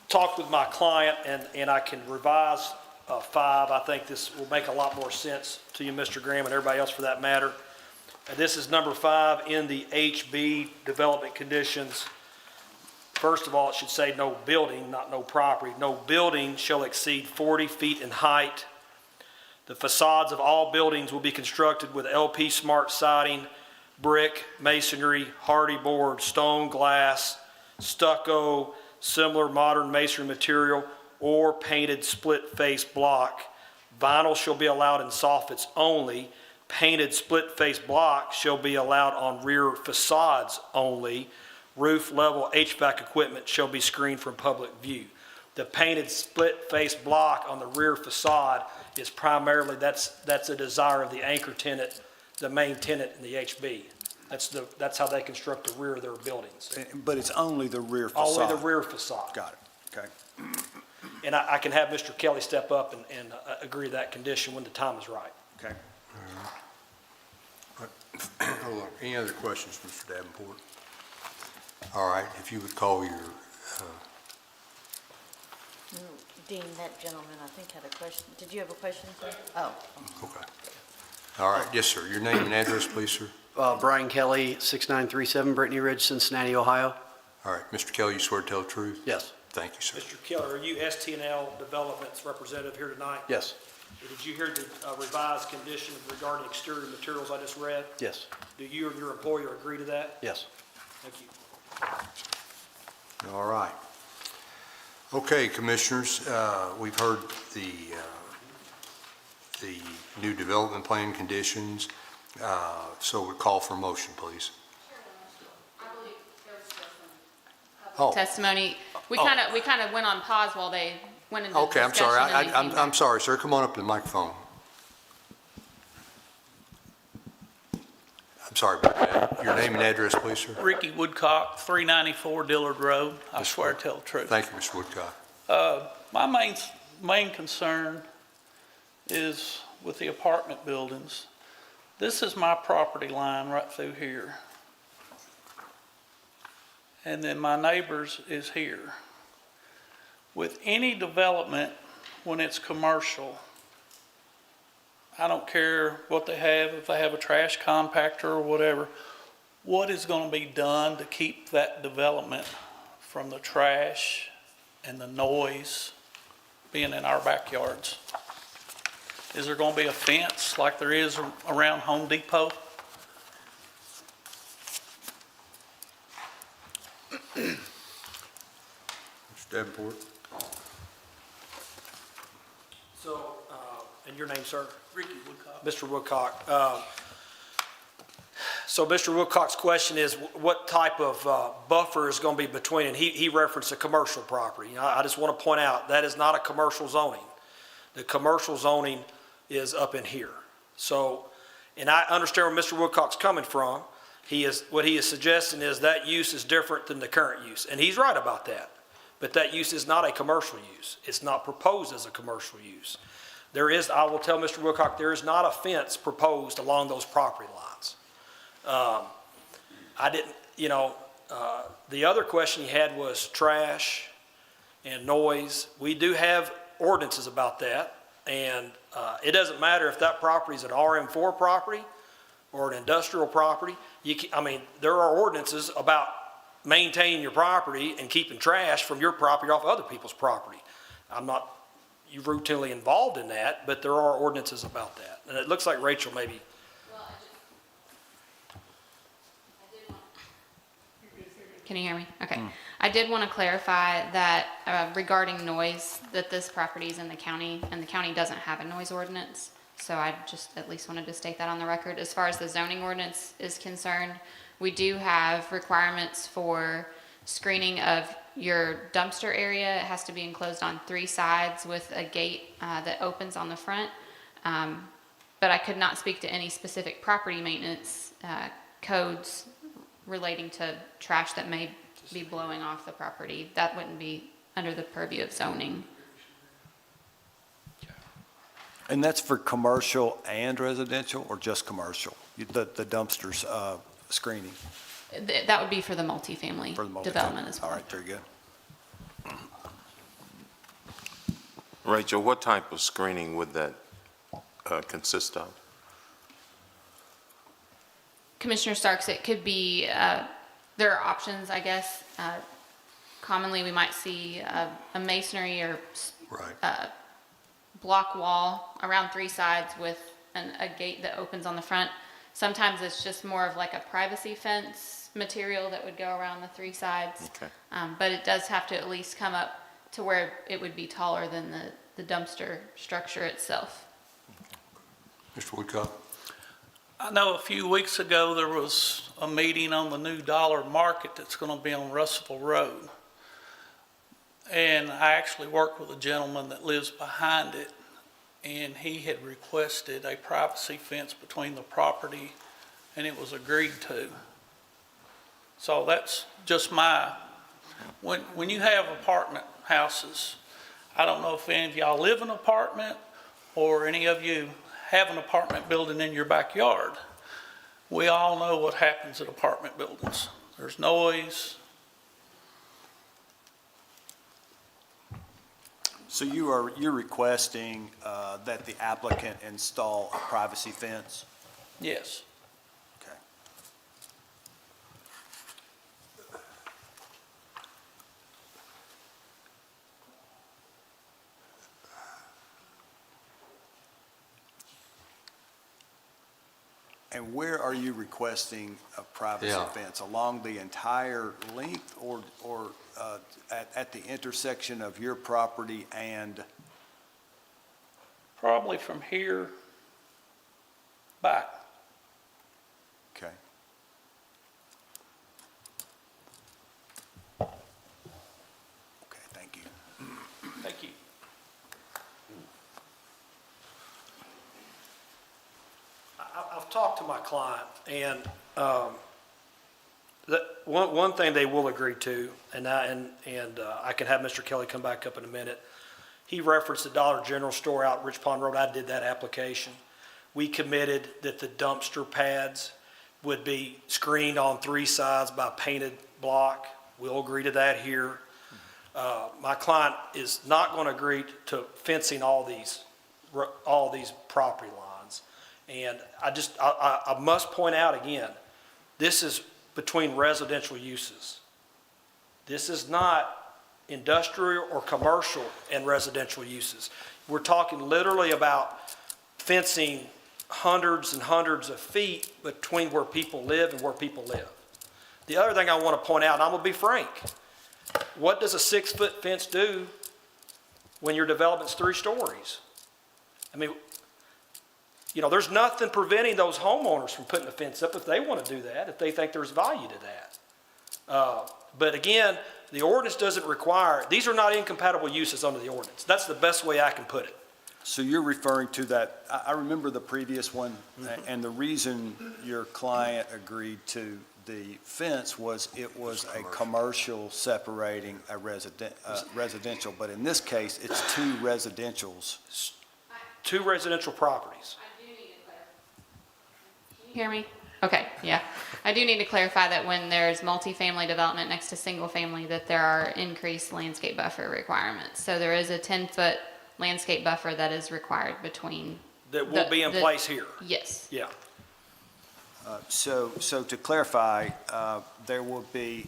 Talked with my client, and I can revise 5. I think this will make a lot more sense to you, Mr. Graham, and everybody else for that matter. This is number 5 in the HB development conditions. First of all, it should say no building, not no property. No building shall exceed 40 feet in height. The facades of all buildings will be constructed with LP Smart siding, brick, masonry, hardy board, stone, glass, stucco, similar modern masonry material, or painted split-face block. Vinyl shall be allowed in soffits only. Painted split-face block shall be allowed on rear facades only. Roof level HVAC equipment shall be screened from public view. The painted split-face block on the rear facade is primarily, that's a desire of the anchor tenant, the main tenant in the HB. That's how they construct the rear of their buildings. But it's only the rear facade? Only the rear facade. Got it, okay. And I can have Mr. Kelly step up and agree to that condition when the time is right. Okay. Hold on. Any other questions, Mr. Davenport? All right, if you would call your, Dean, that gentleman, I think, had a question. Did you have a question, sir? Oh. okay. All right, yes, sir. Your name and address, please, sir. Brian Kelly, 6937 Brittany Ridge, Cincinnati, Ohio. All right, Mr. Kelly, you swear to tell the truth? Yes. Thank you, sir. Mr. Keller, are you STNL Development's representative here tonight? Yes. Did you hear the revised conditions regarding exterior materials I just read? Yes. Do you or your employer agree to that? Yes. Thank you. All right. Okay, Commissioners, we've heard the new development plan conditions, so we'll call for a motion, please. Oh. Testimony, we kind of went on pause while they went into Okay, I'm discussion sorry. and then came I'm back. sorry, sir. Come on up to the microphone. I'm sorry about that. Your name and address, please, sir. Ricky Woodcock, 394 Dillard Road. I swear to tell the truth. Thank you, Mr. Woodcock. My main concern is with the apartment buildings. This is my property line right through here. And then my neighbor's is here. With any development, when it's commercial, I don't care what they have, if they have a trash compactor or whatever, what is going to be done to keep that development from the trash and the noise being in our backyards? Is there going to be a fence like there is around Home Depot? Mr. Davenport. So, and your name, sir? Ricky Woodcock. Mr. Woodcock. So Mr. Woodcock's question is, what type of buffer is going to be between, and he referenced a commercial property. You know, I just want to point out, that is not a commercial zoning. The commercial zoning is up in here. So, and I understand where Mr. Woodcock's coming from. What he is suggesting is that use is different than the current use, and he's right about that. But that use is not a commercial use. It's not proposed as a commercial use. I will tell Mr. Woodcock, there is not a fence proposed along those property lines. I didn't, the other question you had was trash and noise. We do have ordinances about that, and it doesn't matter if that property is an RM4 property or an industrial property. There are ordinances about maintaining your property and keeping trash from your property off other people's property. I'm not routinely involved in that, but there are ordinances about that. And it looks like Rachel maybe. Can you hear me? Okay. I did want to clarify that regarding noise, that this property is in the county, and the county doesn't have a noise ordinance. So I just at least wanted to state that on the record. As far as the zoning ordinance is concerned, we do have requirements for screening of your dumpster area. It has to be enclosed on 3 sides with a gate that opens on the front. But I could not speak to any specific property maintenance codes relating to trash that may be blowing off the property. That wouldn't be under the purview of zoning. And that's for commercial and residential, or just commercial? The dumpsters screening? That would be for the multifamily development as well. All right, very good. Rachel, what type of screening would that consist of? Commissioner Starks, it could be, there are options, I guess. Commonly, we might see a masonry or block wall around 3 sides with a gate that opens on the front. Sometimes it's just more of like a privacy fence material that would go around the 3 sides. Okay. But it does have to at least come up to where it would be taller than the dumpster structure itself. Mr. Woodcock? I know a few weeks ago there was a meeting on the new Dollar Market that's going to be on Russellville Road. And I actually worked with a gentleman that lives behind it, and he had requested a privacy fence between the property, and it was agreed to. So that's just when you have apartment houses, I don't know if any of y'all live in an apartment or any of you have an apartment building in your backyard. We all know what happens at apartment buildings. There's noise. So you're requesting that the applicant install a privacy fence? Yes. Okay. And where are you requesting a privacy fence? Along the entire length, or at the intersection of your property and? Probably from here back. Okay. Okay, thank you. Thank you. I've talked to my client, and one thing they will agree to, and I can have Mr. Kelly come back up in a minute. He referenced the Dollar General store out Rich Pond Road. I did that application. We committed that the dumpster pads would be screened on 3 sides by painted block. We'll agree to that here. My client is not going to agree to fencing all these property lines. And I must point out again, this is between residential uses. This is not industrial or commercial and residential uses. We're talking literally about fencing hundreds and hundreds of feet between where people live and where people live. The other thing I want to point out, and I'm going to be frank, what does a 6-foot fence do when your development's 3 stories? I mean, there's nothing preventing those homeowners from putting a fence up if they want to do that, if they think there's value to that. But again, the ordinance doesn't require, these are not incompatible uses under the ordinance. That's the best way I can put it. So you're referring to that, I remember the previous one, and the reason your client agreed to the fence was it was a commercial separating a residential, but in this case, it's 2 residentials. 2 residential properties. Can you hear me? Okay, yeah. I do need to clarify that when there's multifamily development next to single family, that there are increased landscape buffer requirements. So there is a 10-foot landscape buffer that is required between. That will be in place here. Yes. Yeah. So to clarify, there will be,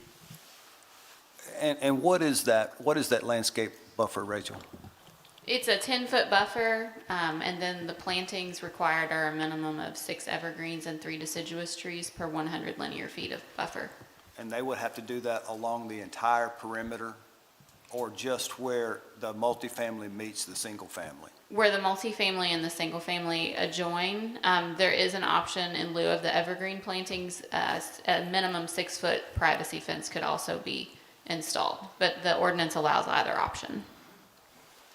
and what is that landscape buffer, Rachel? It's a 10-foot buffer, and then the plantings required are a minimum of 6 evergreens and 3 deciduous trees per 100 linear feet of buffer. And they would have to do that along the entire perimeter, or just where the multifamily meets the single family? Where the multifamily and the single family adjoin, there is an option in lieu of the evergreen plantings, a minimum 6-foot privacy fence could also be installed, but the ordinance allows either option.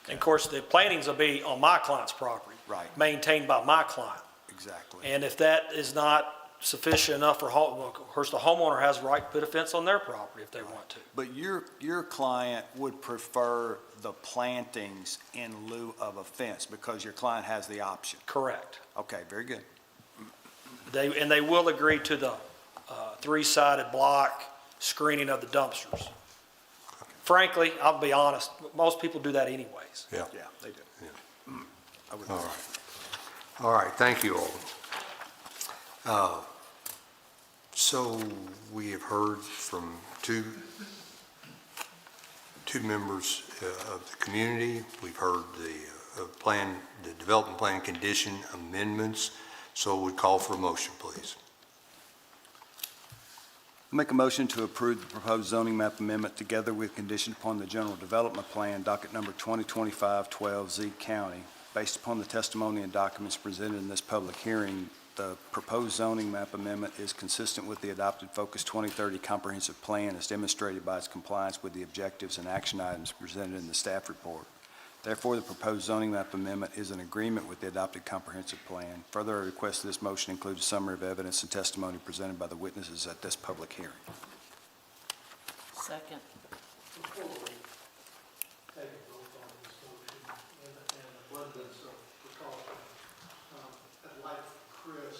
And of course, the plantings will be on my client's property. Right. Maintained by my client. Exactly. And if that is not sufficient enough for, well, of course, the homeowner has the right to put a fence on their property if they want to. But your client would prefer the plantings in lieu of a fence because your client has the option? Correct. Okay, very good. And they will agree to the 3-sided block screening of the dumpsters. Frankly, I'll be honest, most people do that anyways. Yeah. Yeah, they do. Yeah. I would All agree. right. All right, thank you all. So we have heard from two members of the community. We've heard the development plan condition amendments. So we call for a motion, please. Make a motion to approve the proposed zoning map amendment together with condition upon the general development plan, docket number 2025-12, Z County. Based upon the testimony and documents presented in this public hearing, the proposed zoning map amendment is consistent with the adopted Focus 2030 comprehensive plan as demonstrated by its compliance with the objectives and action items presented in the staff report. Therefore, the proposed zoning map amendment is in agreement with the adopted comprehensive plan. Further, I request that this motion include a summary of evidence and testimony presented by the witnesses at this public hearing. Second. Before we take a vote on this motion, in abundance of precaution, I'd like Chris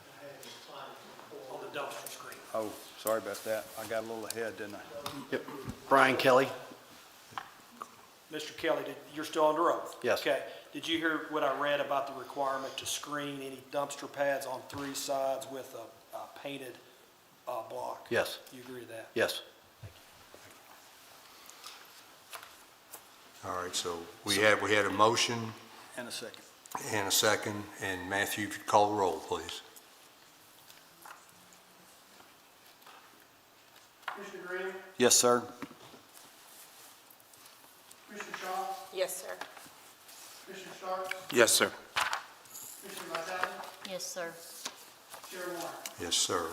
to have his findings On the dumpster screen. Oh, sorry about that. I got a little ahead, didn't I? Yep. Brian Kelly. Mr. Kelly, you're still under oath? Yes. Okay. Did you hear what I read about the requirement to screen any dumpster pads on 3 sides with a painted block? Yes. You agree with that? Yes. All right, so we had a motion And a second. and a second, and Matthew, if you'd call the roll, please. Commissioner Green? Yes, sir. Commissioner Shaw? Yes, sir. Commissioner Starks? Yes, sir. Commissioner Vitale? Yes, sir. Chair Warren? Yes, sir.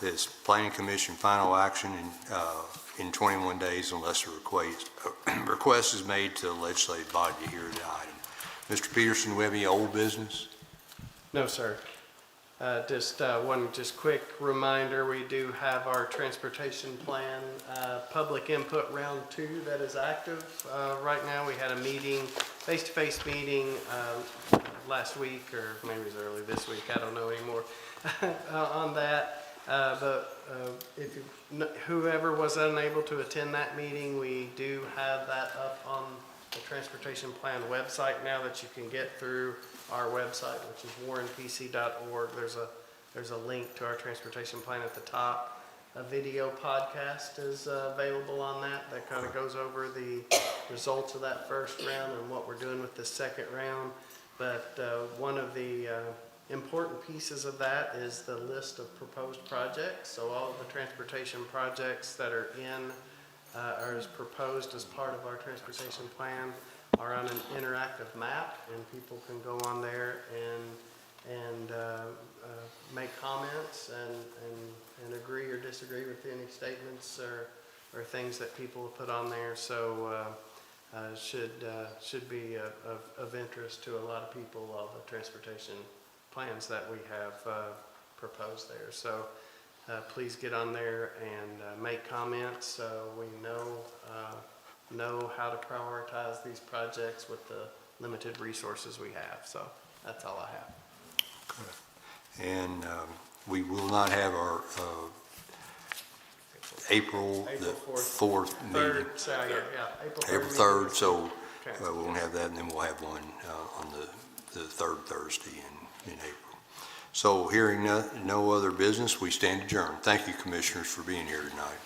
This planning commission final action in 21 days unless a request is made to the legislative body to hear the item. Mr. Peterson, do we have any old business? No, sir. Just one quick reminder, we do have our transportation plan public input round 2 that is active right now. We had a meeting, face-to-face meeting last week, or maybe it was early this week, I don't know anymore, on that. But if whoever was unable to attend that meeting, we do have that up on the transportation plan website now that you can get through our website, which is warrenpc.org. There's a link to our transportation plan at the top. A video podcast is available on that kind of goes over the results of that first round and what we're doing with the second round. But one of the important pieces of that is the list of proposed projects. So all of the transportation projects that are or as proposed as part of our transportation plan are on an interactive map, and people can go on there and make comments and agree or disagree with any statements or things that people have put on there. So should be of interest to a lot of people, all the transportation plans that we have proposed there. So please get on there and make comments so we know how to prioritize these projects with the limited resources we have. So that's all I have. And we will not have our April the 4th meeting. Third, so, yeah, April 3rd, so we won't have that, and then we'll have one on the third Thursday in April. So hearing no other business, we stand adjourned. Thank you, Commissioners, for being here tonight.